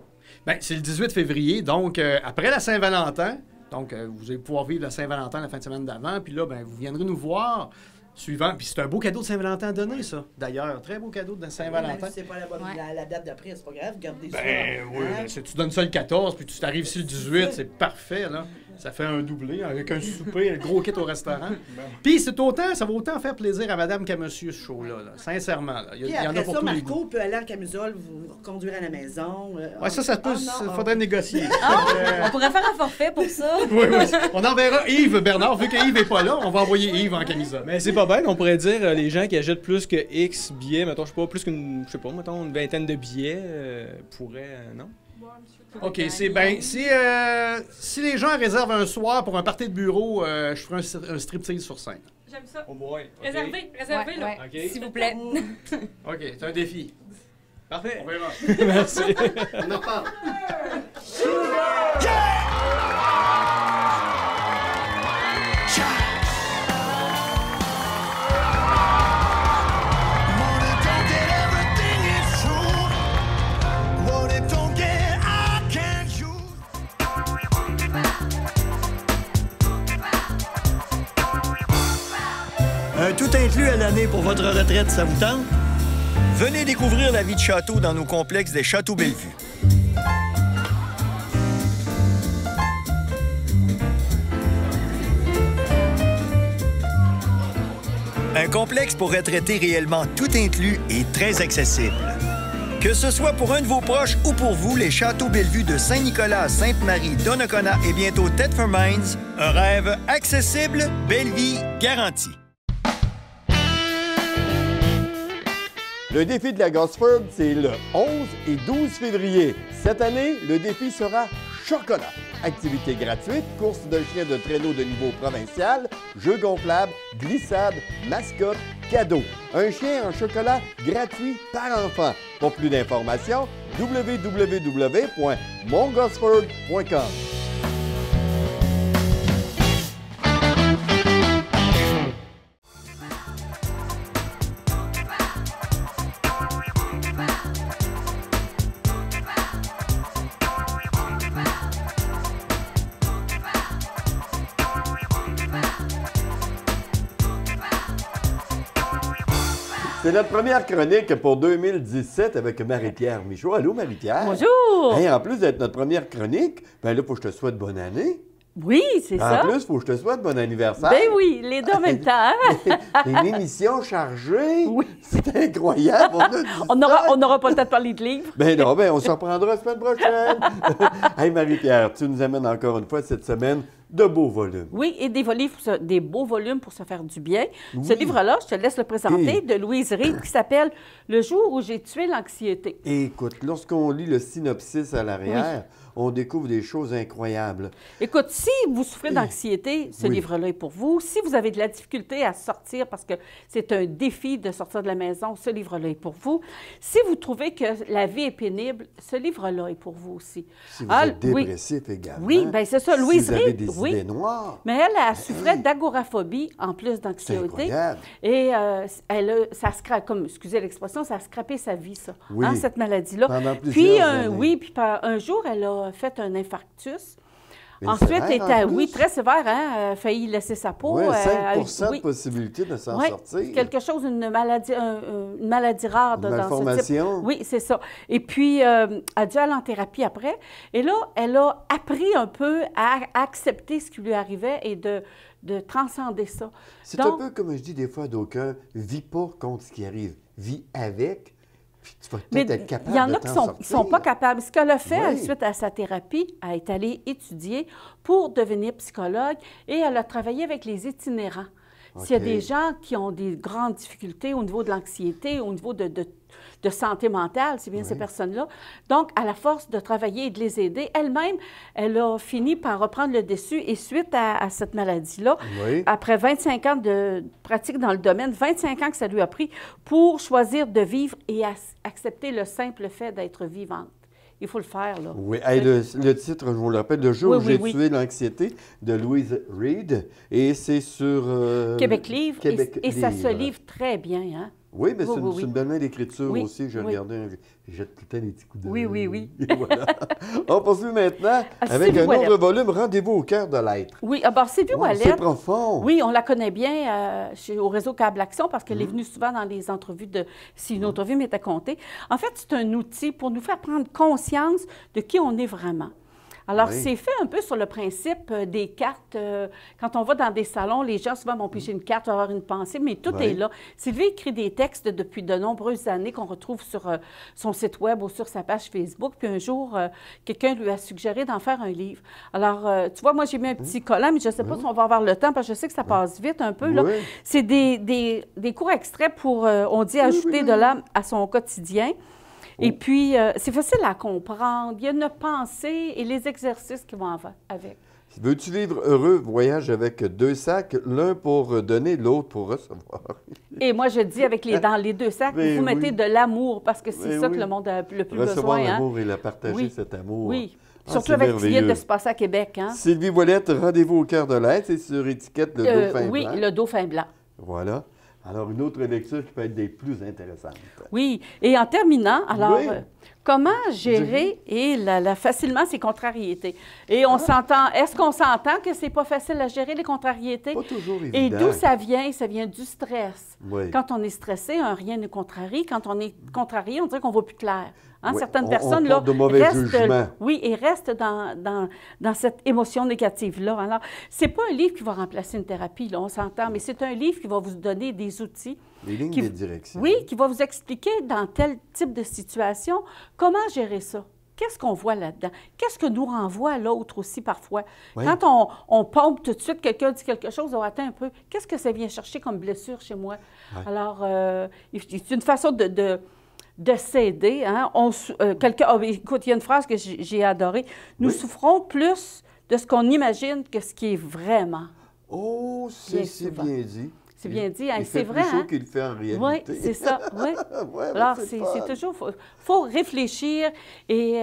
Bien, c'est le 18 février, donc après la Saint-Valentin. Donc, vous allez pouvoir vivre la Saint-Valentin la fin de semaine d'avant. Puis là, ben, vous viendrez nous voir. Suivant. Puis c'est un beau cadeau de Saint-Valentin à donner, ça. D'ailleurs, très beau cadeau de Saint-Valentin. Si c'est pas la date d'après, c'est pas grave, gardez ça. Ben oui, si tu donnes ça le 14, puis tu t'arrives ici le 18, c'est parfait, là. Ça fait un doublé avec un souper, un gros kit au restaurant. Puis ça va autant faire plaisir à madame qu'à monsieur, ce show-là. Là. Sincèrement. Là. Il y en a pour tous les goûts. Marco peut aller en camisole, vous conduire à la maison. Oui, ça peut, faudrait négocier. On pourrait faire un forfait pour ça. Oui. On enverra Yves Bernard. Vu que Yves n'est pas là, on va envoyer Yves en camisole. Mais c'est pas bête, on pourrait dire les gens qui achètent plus que X billets, mettons, une vingtaine de billets, pourraient, non? OK, c'est bien. Si les gens réservent un soir pour un party de bureau, je ferai un striptease sur scène. J'aime ça. Oh boy. Okay. Réservez, là. Okay. S'il vous plaît. OK, c'est un défi. Parfait. On verra. Merci. On en parle. Un tout inclus à l'année pour votre retraite, ça vous tente? Venez découvrir la vie de château dans nos complexes des Châteaux Bellevue. Un complexe pour retraités réellement tout inclus et très accessible. Que ce soit pour un de vos proches ou pour vous, les Châteaux Bellevue de Saint-Nicolas, Sainte-Marie, Donnacona et bientôt Thetford Mines, un rêve accessible, belle vie garantie. Le défi de la Gosford, c'est le 11 et 12 février. Cette année, le défi sera chocolat. Activités gratuites, course de chiens de traîneau de niveau provincial, jeux gonflables, glissades, mascottes, cadeaux. Un chien en chocolat gratuit par enfant. Pour plus d'informations, www.mongosford.com. C'est notre première chronique pour 2017 avec Marie-Pierre Michaud. Allô, Marie-Pierre? Bonjour! Hey, en plus d'être notre première chronique, ben là, il faut que je te souhaite bonne année. Oui, c'est ça. En plus, il faut que je te souhaite bon anniversaire. Ben oui, les deux en même temps. Une émission chargée. Oui. C'est incroyable. On n'aura pas le temps de parler de livres. Ben non, ben on se reprendra la semaine prochaine. Hey, Marie-Pierre, tu nous amènes encore une fois cette semaine de beaux volumes. Oui, et des beaux volumes pour se faire du bien. Oui. Ce livre-là, je te laisse le présenter, de Louise Reed, qui s'appelle « Le jour où j'ai tué l'anxiété ». Écoute, lorsqu'on lit le synopsis à l'arrière, on découvre des choses incroyables. Écoute, si vous souffrez d'anxiété, ce livre-là est pour vous. Si vous avez de la difficulté à sortir parce que c'est un défi de sortir de la maison, ce livre-là est pour vous. Si vous trouvez que la vie est pénible, ce livre-là est pour vous aussi. Si vous êtes dépressif également. Oui, bien c'est ça. Louise Reed, avez des idées noires. Mais elle souffrait d'agoraphobie en plus d'anxiété. Et ça comme, excusez l'expression, ça a scrappé sa vie, ça, cette maladie-là. Pendant plusieurs années. Puis un jour, elle a fait un infarctus. Ensuite, très sévère, hein? Elle a failli laisser sa peau. Oui, 5 de possibilité de s'en sortir. Quelque chose, une maladie rare. Une malformation. Oui, c'est ça. Et puis, elle a dû aller en thérapie après. Et là, elle a appris un peu à accepter ce qui lui arrivait et de transcender ça. C'est un peu comme je dis des fois à d'aucuns, vis pas contre ce qui arrive, vis avec. Mais il y en a qui ne sont pas capables. Ce qu'elle a fait, suite à sa thérapie, elle est allée étudier pour devenir psychologue et elle a travaillé avec les itinérants. S'il y a des gens qui ont des grandes difficultés au niveau de l'anxiété, au niveau de santé mentale, c'est bien ces personnes-là. Donc, à la force de travailler et de les aider, elle-même, elle a fini par reprendre le dessus et suite à cette maladie-là, après 25 ans de pratique dans le domaine, 25 ans que ça lui a pris pour choisir de vivre et accepter le simple fait d'être vivante. Il faut le faire, là. Oui. Hey, le titre, je vous le rappelle, Le jour où j'ai tué l'anxiété, de Louise Reed. Et c'est sur... Québec Livre. Et ça se livre très bien, hein? Oui, mais c'est une belle main d'écriture aussi. J'ai regardé, jette tout le temps les petits coups d'œil. Oui. Voilà. On poursuit maintenant avec un autre volume, Rendez-vous au cœur de l'être. Oui, alors Sylvie Ouellette. C'est profond. Oui, on la connaît bien au réseau Câble Action parce qu'elle est venue souvent dans les entrevues si une entrevue m'était comptée. En fait, c'est un outil pour nous faire prendre conscience de qui on est vraiment. Alors, c'est fait un peu sur le principe des cartes. Quand on va dans des salons, les gens souvent vont piger une carte, avoir une pensée, mais tout est là. Sylvie écrit des textes depuis de nombreuses années qu'on retrouve sur son site web ou sur sa page Facebook. Puis un jour, quelqu'un lui a suggéré d'en faire un livre. Alors, tu vois, moi, j'ai mis un petit collant, mais je ne sais pas si on va avoir le temps, parce que je sais que ça passe vite un peu. C'est des courts extraits pour, on dit, ajouter de l'âme à son quotidien. Et puis, c'est facile à comprendre. Il y a une pensée et les exercices qui vont avec. Veux-tu vivre heureux? Voyage avec 2 sacs, l'un pour donner, l'autre pour recevoir. Et moi, je dis, dans les 2 sacs, vous mettez de l'amour, parce que c'est ça que le monde a le plus recevoir besoin. L'amour et la partager, cet amour. Oui, surtout avec ce qui vient de se passer à Québec. Hein? Sylvie Ouellette, Rendez-vous au cœur de l'être, c'est sur étiquette Le Dauphin blanc. Oui, Le Dauphin blanc. Voilà. Alors, une autre lecture qui peut être des plus intéressantes. Oui, et en terminant, alors, comment gérer facilement ces contrariétés? Et on s'entend, est-ce qu'on s'entend que c'est pas facile à gérer les contrariétés? Pas toujours évident. Et d'où ça vient? Ça vient du stress. Oui. Quand on est stressé, rien ne contrarie. Quand on est contrarié, on dirait qu'on voit plus clair. Hein? Oui. Certaines personnes là, de mauvais jugements. Oui, et restent dans cette émotion négative-là. Alors, c'est pas un livre qui va remplacer une thérapie, là, on s'entend, mais c'est un livre qui va vous donner des outils. Des lignes de direction. Oui, qui va vous expliquer dans tel type de situation comment gérer ça. Qu'est-ce qu'on voit là-dedans? Qu'est-ce que nous renvoie l'autre aussi parfois? Oui. Quand on pompe tout de suite, quelqu'un dit quelque chose, on attend un peu. Qu'est-ce que ça vient chercher comme blessure chez moi? Oui. Alors, c'est une façon de s'aider. Hein? Écoute, il y a une phrase que j'ai adorée. Nous souffrons plus de ce qu'on imagine que ce qui est vraiment. Oh, c'est bien dit. C'est bien dit, hein? C'est vrai. C'est plus chaud qu'il fait en réalité. Oui, c'est ça. Oui. Alors, c'est toujours... faut réfléchir et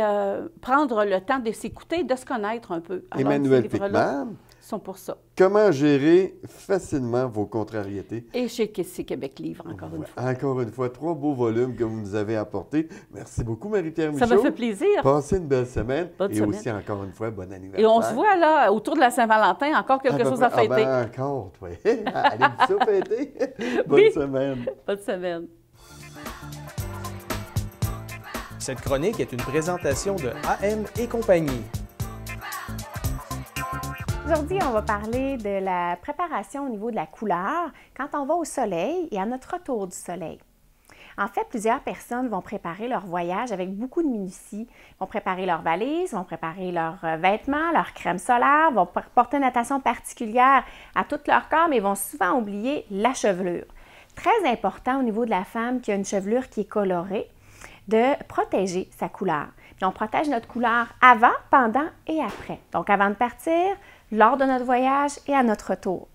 prendre le temps de s'écouter, de se connaître un peu. Alors, Emmanuel Pickman sont pour ça. Comment gérer facilement vos contrariétés? Et chez Québec Livre, encore une fois. Encore une fois, 3 beaux volumes que vous nous avez apportés. Merci beaucoup, Marie-Pierre Michaud. Ça me fait plaisir. Passez une belle semaine. Aussi, encore une fois, bon anniversaire. Et on se voit, là, autour de la Saint-Valentin, encore quelque chose à fêter. Encore, oui. Allez, vous fêter. Bonne semaine. Bonne semaine. Cette chronique est une présentation de AM et compagnie. Aujourd'hui, on va parler de la préparation au niveau de la couleur quand on va au soleil et à notre retour du soleil. En fait, plusieurs personnes vont préparer leur voyage avec beaucoup de minutie. Ils vont préparer leurs valises, vont préparer leurs vêtements, leur crème solaire, vont porter une attention particulière à tout leur corps, mais vont souvent oublier la chevelure. Très important au niveau de la femme qui a une chevelure qui est colorée, de protéger sa couleur. Puis on protège notre couleur avant, pendant et après. Donc, avant de partir, lors de notre voyage et à notre retour.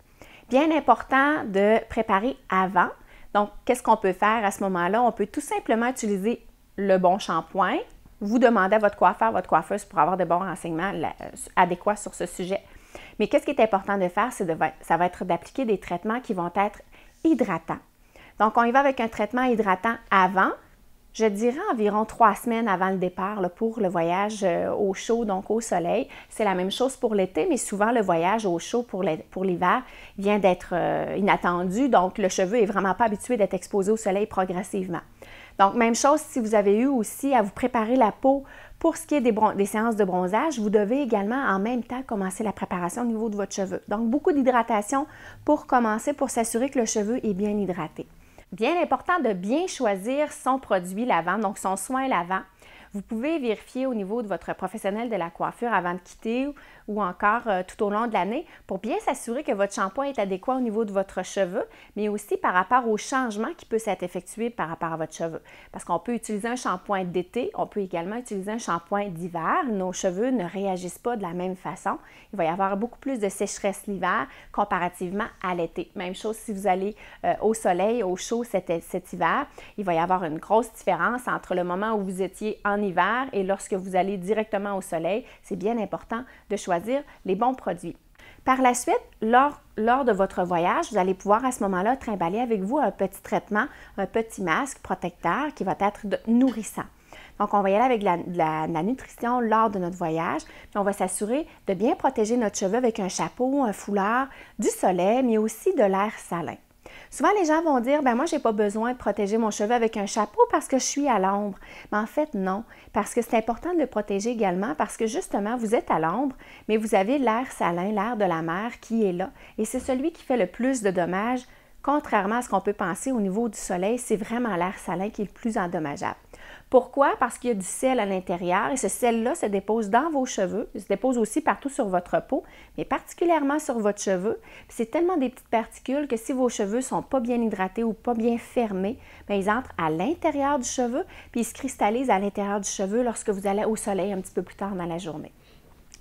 Bien important de préparer avant. Donc, qu'est-ce qu'on peut faire à ce moment-là? On peut tout simplement utiliser le bon shampoing. Vous demandez à votre coiffeur, votre coiffeuse pour avoir de bons renseignements adéquats sur ce sujet. Mais qu'est-ce qui est important de faire? Ça va être d'appliquer des traitements qui vont être hydratants. Donc, on y va avec un traitement hydratant avant. Je dirais environ 3 semaines avant le départ là, pour le voyage au chaud, donc au soleil. C'est la même chose pour l'été, mais souvent le voyage au chaud pour l'hiver vient d'être inattendu. Donc, le cheveu n'est vraiment pas habitué d'être exposé au soleil progressivement. Donc, même chose si vous avez eu aussi à vous préparer la peau pour ce qui est des séances de bronzage, vous devez également en même temps commencer la préparation au niveau de votre cheveu. Donc, beaucoup d'hydratation pour commencer, pour s'assurer que le cheveu est bien hydraté. Bien important de bien choisir son produit lavant, donc son soin lavant. Vous pouvez vérifier au niveau de votre professionnel de la coiffure avant de quitter ou encore tout au long de l'année pour bien s'assurer que votre shampoing est adéquat au niveau de votre cheveu, mais aussi par rapport aux changements qui peuvent s'être effectués par rapport à votre cheveu. Parce qu'on peut utiliser un shampoing d'été, on peut également utiliser un shampoing d'hiver. Nos cheveux ne réagissent pas de la même façon. Il va y avoir beaucoup plus de sécheresse l'hiver comparativement à l'été. Même chose si vous allez au soleil, au chaud cet hiver, il va y avoir une grosse différence entre le moment où vous étiez en hiver et lorsque vous allez directement au soleil. C'est bien important de choisir les bons produits. Par la suite, lors de votre voyage, vous allez pouvoir à ce moment-là trimballer avec vous un petit traitement, un petit masque protecteur qui va être nourrissant. Donc, on va y aller avec la nutrition lors de notre voyage, puis on va s'assurer de bien protéger notre cheveu avec un chapeau, un foulard, du soleil, mais aussi de l'air salin. Souvent, les gens vont dire, ben moi, je n'ai pas besoin de protéger mon cheveu avec un chapeau parce que je suis à l'ombre. Mais en fait, non, parce que c'est important de le protéger également parce que justement, vous êtes à l'ombre, mais vous avez l'air salin, l'air de la mer qui est là. Et c'est celui qui fait le plus de dommages, contrairement à ce qu'on peut penser au niveau du soleil, c'est vraiment l'air salin qui est le plus endommageable. Pourquoi? Parce qu'il y a du sel à l'intérieur et ce sel-là se dépose dans vos cheveux, il se dépose aussi partout sur votre peau, mais particulièrement sur votre cheveu. C'est tellement des petites particules que si vos cheveux ne sont pas bien hydratés ou pas bien fermés, bien, ils entrent à l'intérieur du cheveu puis ils se cristallisent à l'intérieur du cheveu lorsque vous allez au soleil un petit peu plus tard dans la journée.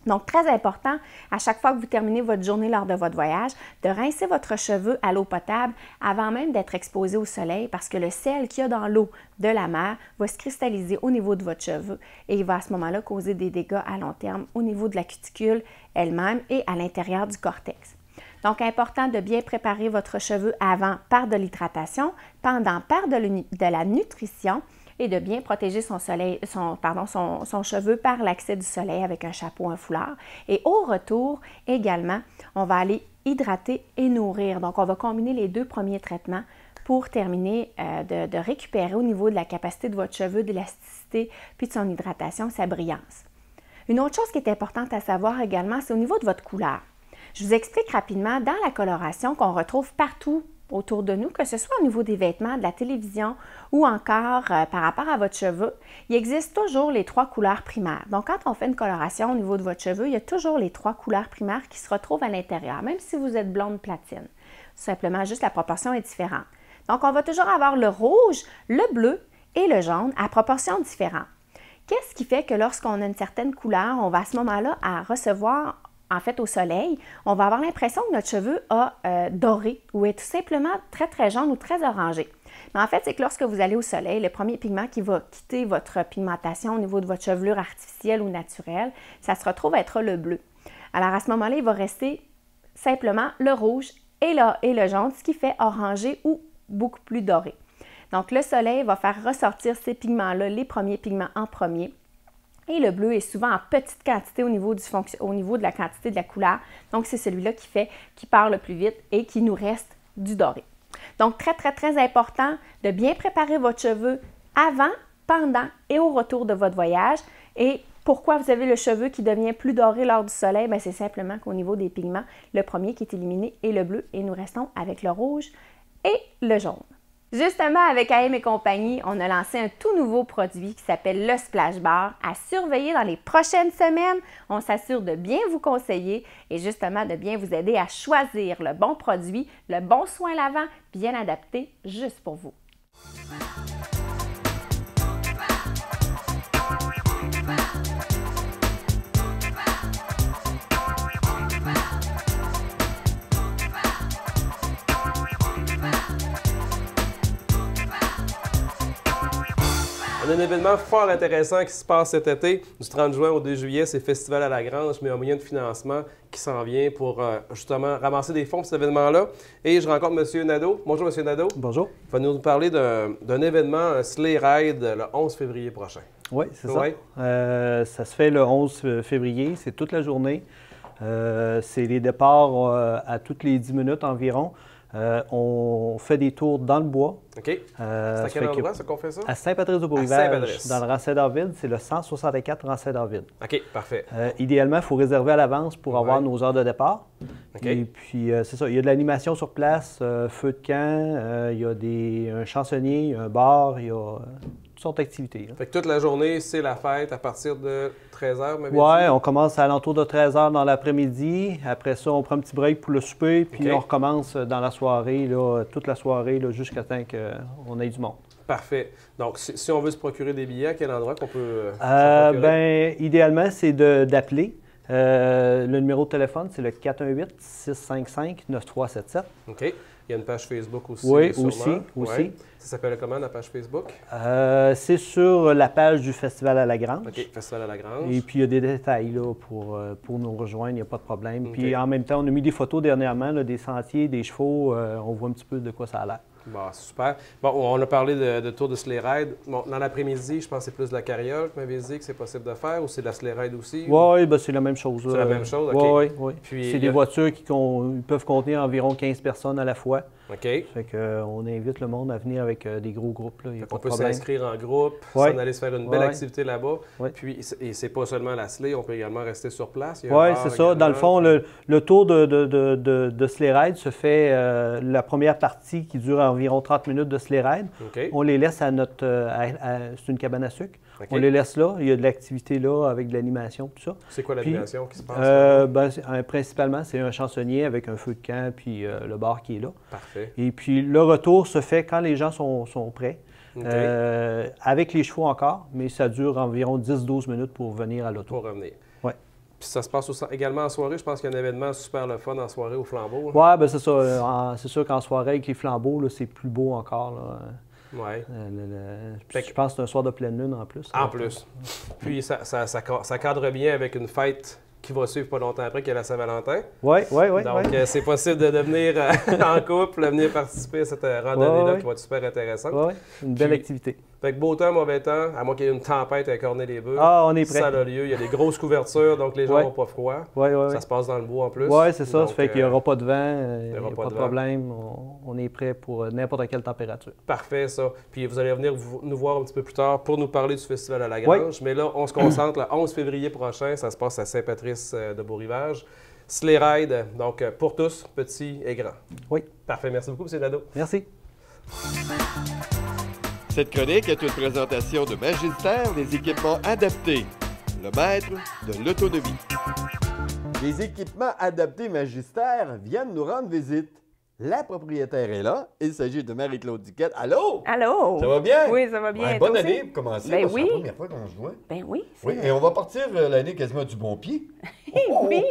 Donc, très important, à chaque fois que vous terminez votre journée lors de votre voyage, de rincer votre cheveu à l'eau potable avant même d'être exposé au soleil parce que le sel qu'il y a dans l'eau de la mer va se cristalliser au niveau de votre cheveu et il va à ce moment-là causer des dégâts à long terme au niveau de la cuticule elle-même et à l'intérieur du cortex. Donc, important de bien préparer votre cheveu avant par de l'hydratation, pendant par de la nutrition, et de bien protéger son cheveu par l'accès du soleil avec un chapeau, un foulard. Et au retour, également, on va aller hydrater et nourrir. Donc, on va combiner les deux premiers traitements pour terminer de récupérer au niveau de la capacité de votre cheveu, de l'élasticité, puis de son hydratation, sa brillance. Une autre chose qui est importante à savoir également, c'est au niveau de votre couleur. Je vous explique rapidement dans la coloration qu'on retrouve partout autour de nous, que ce soit au niveau des vêtements, de la télévision ou encore par rapport à votre cheveu, il existe toujours les 3 couleurs primaires. Donc, quand on fait une coloration au niveau de votre cheveu, il y a toujours les 3 couleurs primaires qui se retrouvent à l'intérieur, même si vous êtes blonde platine. Simplement, juste la proportion est différente. Donc, on va toujours avoir le rouge, le bleu et le jaune à proportions différentes. Qu'est-ce qui fait que lorsqu'on a une certaine couleur, on va à ce moment-là à recevoir en fait, au soleil, on va avoir l'impression que notre cheveu a doré ou est tout simplement très, très jaune ou très orangé. Mais en fait, c'est que lorsque vous allez au soleil, le premier pigment qui va quitter votre pigmentation au niveau de votre chevelure artificielle ou naturelle, ça se retrouve à être le bleu. Alors, à ce moment-là, il va rester simplement le rouge et le jaune, ce qui fait orangé ou beaucoup plus doré. Donc, le soleil va faire ressortir ces pigments-là, les premiers pigments en premier. Et le bleu est souvent en petite quantité au niveau de la quantité de la couleur. Donc, c'est celui-là qui part le plus vite et qui nous reste du doré. Donc, très, très, très important de bien préparer votre cheveu avant, pendant et au retour de votre voyage. Et pourquoi vous avez le cheveu qui devient plus doré lors du soleil? Bien, c'est simplement qu'au niveau des pigments, le premier qui est éliminé est le bleu et nous restons avec le rouge et le jaune. Justement, avec AM et compagnie, on a lancé un tout nouveau produit qui s'appelle le Splash Bar à surveiller dans les prochaines semaines. On s'assure de bien vous conseiller et justement de bien vous aider à choisir le bon produit, le bon soin lavant, bien adapté juste pour vous. On a un événement fort intéressant qui se passe cet été. Du 30 juin au 2 juillet, c'est Festival à la Grange, mais un moyen de financement qui s'en vient pour justement ramasser des fonds pour cet événement-là. Et je rencontre M. Nadeau. Bonjour, M. Nadeau. Bonjour. Il va nous parler d'un événement, un sleigh ride, le 11 février prochain. Oui, c'est ça. Ça se fait le 11 février, c'est toute la journée. C'est les départs à toutes les 10 minutes environ. On fait des tours dans le bois. OK. C'est à quel endroit qu'on fait ça? À Saint-Patrice-de-Beaurivage, dans le rang Saint-David. C'est le 164 rang Saint-David. OK, parfait. Idéalement, il faut réserver à l'avance pour avoir nos heures de départ. OK. Et puis, c'est ça, il y a de l'animation sur place, feu de camp, il y a un chansonnier, un bar, il y a toutes sortes d'activités. Fait que toute la journée, c'est la fête à partir de 13h, Oui, on commence à l'entour de 13h dans l'après-midi. Après ça, on prend un petit break pour le souper, puis on recommence dans la soirée, là, toute la soirée, là, jusqu'à temps qu'on ait du monde. Parfait. Donc, si on veut se procurer des billets, à quel endroit qu'on peut Idéalement, c'est d'appeler. Le numéro de téléphone, c'est le 418-655-9377. OK. Il y a une page Facebook aussi. Oui, sûrement. aussi. Ouais. Ça s'appelle comment, la page Facebook? C'est sur la page du Festival à la Grange. OK, Festival à la Grange. Et puis, il y a des détails là, pour nous rejoindre, il n'y a pas de problème. OK. Puis, en même temps, on a mis des photos dernièrement, là, des sentiers, des chevaux. On voit un petit peu de quoi ça a l'air. Bon, super. Bon, on a parlé de tour de sleigh ride. Bon, dans l'après-midi, je pense que c'est plus de la carriole que m'avez dit que c'est possible de faire, ou c'est de la sleigh ride aussi? Oui, ben c'est la même chose. C'est la même chose, OK. Oui. Puis, c'est des voitures qui peuvent contenir environ 15 personnes à la fois. OK. Fait qu'on invite le monde à venir avec des gros groupes. Là. On peut s'inscrire en groupe, s'en aller se faire une belle activité là-bas. Ouais. Puis, et c'est pas seulement la sleigh, on peut également rester sur place. Oui, c'est ça. Également. Dans le fond, le tour de sleigh ride se fait la première partie qui dure environ 30 minutes de sleigh ride. Okay. On les laisse à notre... c'est une cabane à sucre. Okay. On les laisse là. Il y a de l'activité là avec de l'animation, tout ça. C'est quoi l'animation qui se passe? Principalement, c'est un chansonnier avec un feu de camp puis le bar qui est là. Parfait. Et puis, le retour se fait quand les gens sont prêts. Okay. Avec les chevaux encore, mais ça dure environ 10-12 minutes pour venir à l'auto. Pour revenir. Oui. Puis ça se passe également en soirée. Je pense qu'il y a un événement super le fun en soirée au flambeau. Oui, bien c'est ça. C'est sûr qu'en soirée, avec les flambeaux, là, c'est plus beau encore. Là. Oui. Je pense que c'est un soir de pleine lune en plus. En plus. Puis ça cadre bien avec une fête qui va suivre pas longtemps après, qui est la Saint-Valentin. Oui. Donc, c'est possible de venir en couple, venir participer à cette randonnée-là qui va être super intéressante. Oui, une belle activité. Fait que beau temps, mauvais temps, à moins qu'il y ait une tempête à Cornet-les-Bœufs. Ah, on est prêt. Ça a lieu. Il y a des grosses couvertures, donc les gens n'ont pas froid. Ça se passe dans le bois en plus. Oui, c'est ça. Donc, ça fait qu'il n'y aura pas de vent, il n'y aura pas de vent. problème. On est prêt pour n'importe quelle température. Parfait, ça. Puis vous allez venir nous voir un petit peu plus tard pour nous parler du Festival à la Grange. Mais là, on se concentre le 11 février prochain. Ça se passe à Saint-Patrice de Beau-Rivage. Sleigh ride, donc pour tous, petits et grands. Oui. Parfait. Merci beaucoup, M. Nadeau. Merci. Cette chronique est une présentation de Magistère des équipements adaptés, le maître de l'autonomie. Les équipements adaptés Magistère viennent nous rendre visite. La propriétaire est là. Il s'agit de Marie-Claude Duquette. Allô? Allô? Ça va bien? Oui, ça va bien. Bonne année pour commencer. Ben oui. C'est la première fois qu'on se voit. Ben oui. Oui, et on va partir l'année quasiment du bon pied. Oui.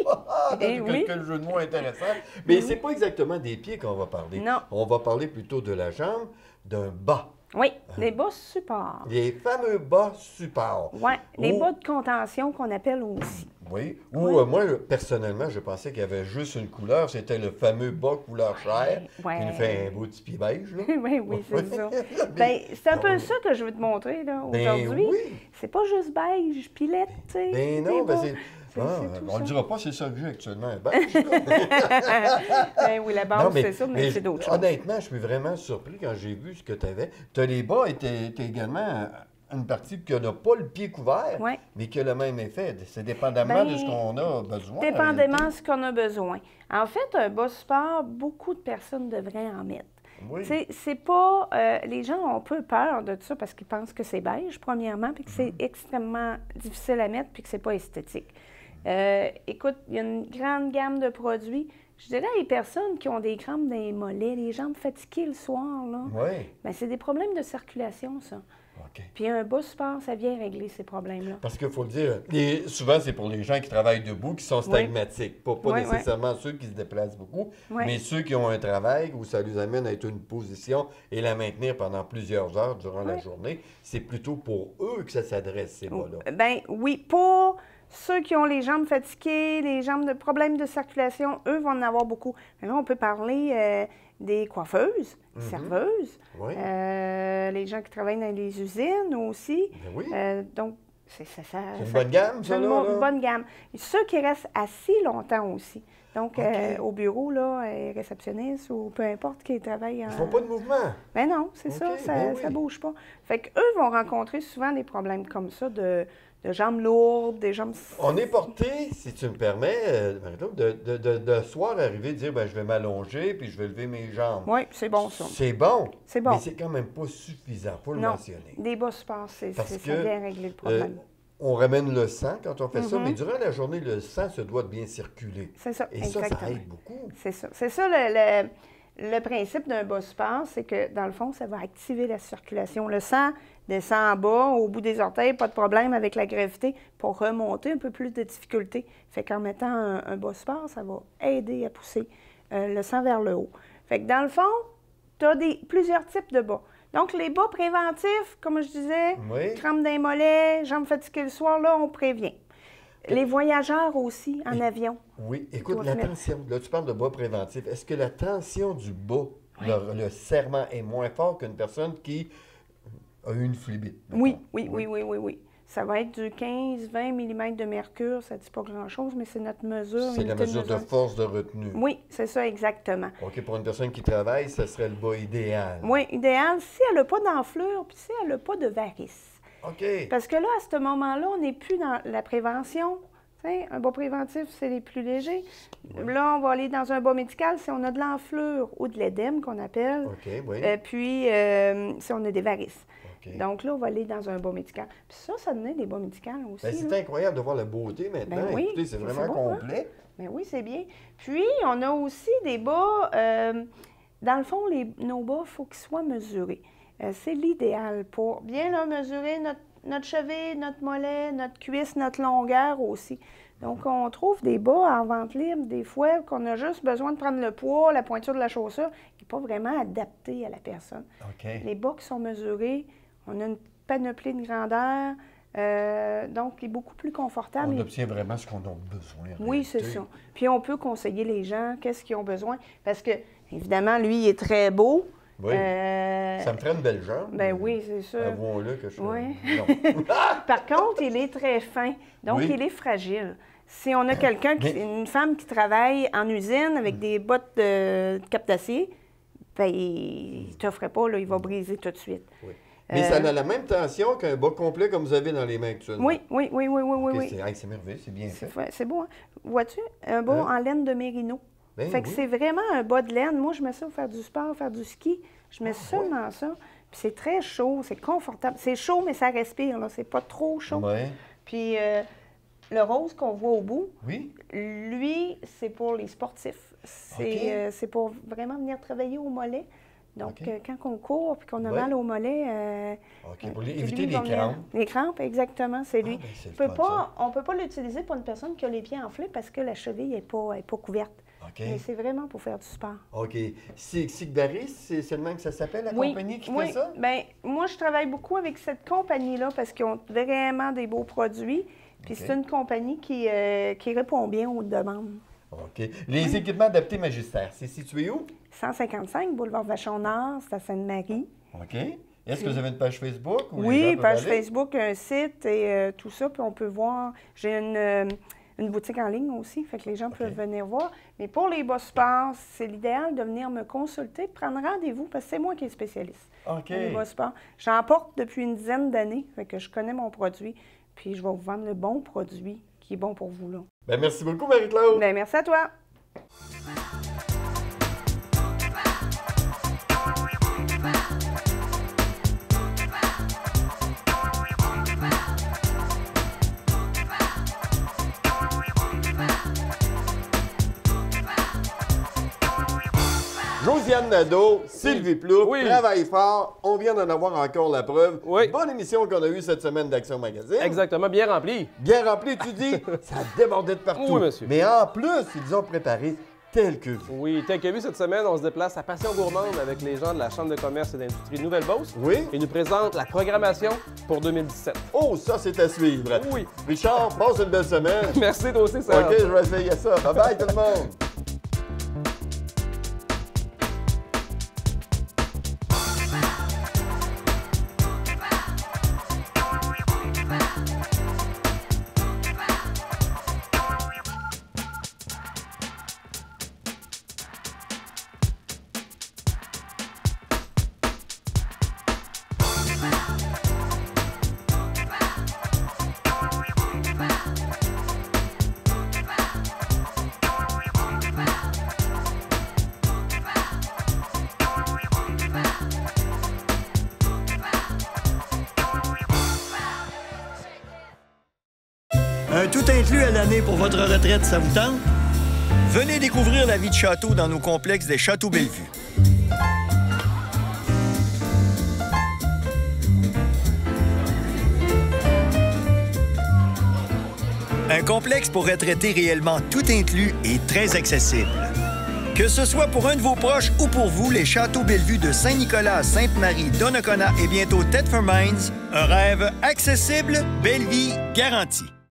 Quel jeu de mots intéressant. Mais c'est pas exactement des pieds qu'on va parler. Non. On va parler plutôt de la jambe, d'un bas. Oui, les bas supports. Les fameux bas supports. Oui, les bas de contention qu'on appelle aussi. Oui, moi, personnellement, je pensais qu'il y avait juste une couleur, c'était le fameux bas couleur chair, qui nous fait un beau petit pied beige. Là. oui, c'est ça. Ben, c'est un peu ça que je veux te montrer là, aujourd'hui. Oui. C'est pas juste beige, pilette, tu sais. Ben non, c'est... on ne le dira pas, c'est ça que j'ai actuellement, un beige. Ben oui, la base, c'est ça, mais c'est d'autres choses. Honnêtement, je suis vraiment surpris quand j'ai vu ce que tu avais. Tu as les bas et tu as également une partie qui n'a pas le pied couvert, mais qui a le même effet. C'est dépendamment de ce qu'on a besoin. Dépendamment de ce qu'on a besoin. En fait, un bas support, beaucoup de personnes devraient en mettre. Oui. C'est pas... les gens ont un peu peur de ça parce qu'ils pensent que c'est beige, premièrement, puis que c'est extrêmement difficile à mettre, puis que c'est pas esthétique. Écoute, il y a une grande gamme de produits. Je dirais à les personnes qui ont des crampes dans les mollets, les jambes fatiguées le soir, là, ben, c'est des problèmes de circulation, ça. Okay. Puis un bas support, ça vient régler ces problèmes-là. Parce qu'il faut le dire, souvent, c'est pour les gens qui travaillent debout, qui sont stagmatiques. Pas nécessairement ceux qui se déplacent beaucoup, mais ceux qui ont un travail où ça les amène à être une position et la maintenir pendant plusieurs heures durant la journée. C'est plutôt pour eux que ça s'adresse, ces bas-là. Ben oui, pour ceux qui ont les jambes fatiguées, les jambes de problèmes de circulation, eux vont en avoir beaucoup. Mais là, on peut parler des coiffeuses, serveuses, les gens qui travaillent dans les usines aussi. Ben oui. Donc, c'est une bonne gamme, ça, là? C'est une bonne gamme. Et ceux qui restent assis longtemps aussi. Donc, au bureau, là, réceptionniste ou peu importe qui travaille en... Ils font pas de mouvement. Ben non, c'est ça, ça bouge pas. Fait qu'eux vont rencontrer souvent des problèmes comme ça de de jambes lourdes, des jambes... On est porté, si tu me permets, Marie-Claude, de soir arriver, dire ben, je vais m'allonger puis je vais lever mes jambes. Oui, c'est bon ça. C'est bon. C'est bon. Mais c'est quand même pas suffisant, faut le mentionner. Des bas supports, ça vient régler le problème. On ramène le sang quand on fait ça, mais durant la journée, le sang se doit de bien circuler. C'est ça, Et exactement. ça aide beaucoup. C'est ça. C'est ça le principe d'un bas support, c'est que dans le fond, ça va activer la circulation. Le sang descend en bas, au bout des orteils, pas de problème avec la gravité, pour remonter un peu plus de difficulté. Fait qu'en mettant un bas support, ça va aider à pousser le sang vers le haut. Fait que dans le fond, tu as plusieurs types de bas. Donc, les bas préventifs, comme je disais, crampes d'un mollet, jambes fatiguées le soir, là, on prévient. Les voyageurs aussi, en avion. Oui, écoute, la tension, là, tu parles de bas préventif. Est-ce que la tension du bas, le serrement est moins fort qu'une personne qui a eu une phlébite? Oui. Ça va être du 15-20 mm de mercure. Ça ne dit pas grand-chose, mais c'est notre mesure. C'est la mesure de force de retenue. Oui, c'est ça, exactement. OK, pour une personne qui travaille, ce serait le bas idéal. Oui, idéal si elle n'a pas d'enflure, puis si elle n'a pas de varices. OK. Parce que là, à ce moment-là, on n'est plus dans la prévention. T'sais, un bas préventif, c'est les plus légers. Oui. Là, on va aller dans un bas médical si on a de l'enflure ou de l'édème, qu'on appelle. OK, oui. Puis, si on a des varices. Okay. Donc là, on va aller dans un bas médical. Puis ça donnait des bas médicaux aussi. Ben, c'est incroyable de voir la beauté maintenant. Ben oui, écoutez, c'est vraiment complet. Hein? Ben oui, c'est bien. Puis, on a aussi des bas... dans le fond, nos bas, il faut qu'ils soient mesurés. C'est l'idéal pour bien là, mesurer notre cheville, notre mollet, notre cuisse, notre longueur aussi. Donc, on trouve des bas en vente libre, des fois, qu'on a juste besoin de prendre le poids, la pointure de la chaussure, qui n'est pas vraiment adapté à la personne. Okay. Les bas qui sont mesurés, on a une panoplie de grandeur, donc il est beaucoup plus confortable. On obtient vraiment ce qu'on a besoin. Oui, c'est ça. Puis on peut conseiller les gens, qu'est-ce qu'ils ont besoin, parce que, évidemment, lui, il est très beau. Oui. Ça me ferait une belle jambe. Ben oui, c'est sûr. Avouons-le que je oui. Par contre, il est très fin, donc il est fragile. Si on a quelqu'un, une femme qui travaille en usine avec des bottes de cap d'acier, ben, il ne t'offrait pas, là, il va briser tout de suite. Oui. Mais ça a la même tension qu'un bas complet comme vous avez dans les mains actuellement. Oui. C'est merveilleux, c'est bien fait. C'est beau, hein? Vois-tu? Un bas en laine de mérino. Ben, fait que c'est vraiment un bas de laine. Moi, je mets ça pour faire du sport, faire du ski. Je mets seulement ça. Puis c'est très chaud, c'est confortable. C'est chaud, mais ça respire, là. C'est pas trop chaud. Ouais. Puis le rose qu'on voit au bout, lui, c'est pour les sportifs. C'est pour vraiment venir travailler au mollet. Donc, quand on court et qu'on a mal au mollet... pour éviter les crampes. Les crampes, exactement, c'est lui. Ben, on ne peut pas l'utiliser pour une personne qui a les pieds enflés parce que la cheville n'est pas couverte. Mais c'est vraiment pour faire du sport. OK. Sigvaris, c'est le même que ça s'appelle, la compagnie qui fait ça? Bien, moi, je travaille beaucoup avec cette compagnie-là parce qu'ils ont vraiment des beaux produits. Puis c'est une compagnie qui répond bien aux demandes. OK. Les équipements adaptés Magistère, c'est situé où? 155, boulevard Vachon-Nord, c'est à Sainte-Marie. OK. Est-ce que vous avez une page Facebook? Oui, page Facebook, un site et tout ça. Puis on peut voir. J'ai une boutique en ligne aussi, fait que les gens peuvent venir voir. Mais pour les bas sport, c'est l'idéal de venir me consulter, de prendre rendez-vous, parce que c'est moi qui est spécialiste. OK. Les bas sport. J'en porte depuis une dizaine d'années, fait que je connais mon produit. Puis je vais vous vendre le bon produit qui est bon pour vous, là. Bien, merci beaucoup, Marie-Claude. Bien, merci à toi. Josiane Nadeau, Sylvie Plouffe, travaille fort. On vient d'en avoir encore la preuve. Bonne émission qu'on a eue cette semaine d'Action Magazine. Exactement, bien remplie. Bien remplie, tu dis. Ça débordait de partout. Oui, monsieur. Mais en plus, ils ont préparé tel que vu. Oui, tel que vu cette semaine, on se déplace à Passion Gourmande avec les gens de la Chambre de commerce et d'industrie de Nouvelle-Beauce. Oui. Ils nous présentent la programmation pour 2017. Oh, ça, c'est à suivre. Oui. Richard, passe une belle semaine. Merci, toi aussi, ça. OK, je vais essayer ça. Bye-bye, tout le monde. Un tout inclus à l'année pour votre retraite, ça vous tente? Venez découvrir la vie de château dans nos complexes des Châteaux Bellevue. Un complexe pour retraités réellement tout inclus et très accessible. Que ce soit pour un de vos proches ou pour vous, les Châteaux Bellevue de Saint-Nicolas, Sainte-Marie, Donnacona et bientôt Thetford Mines, un rêve accessible, belle vie garantie.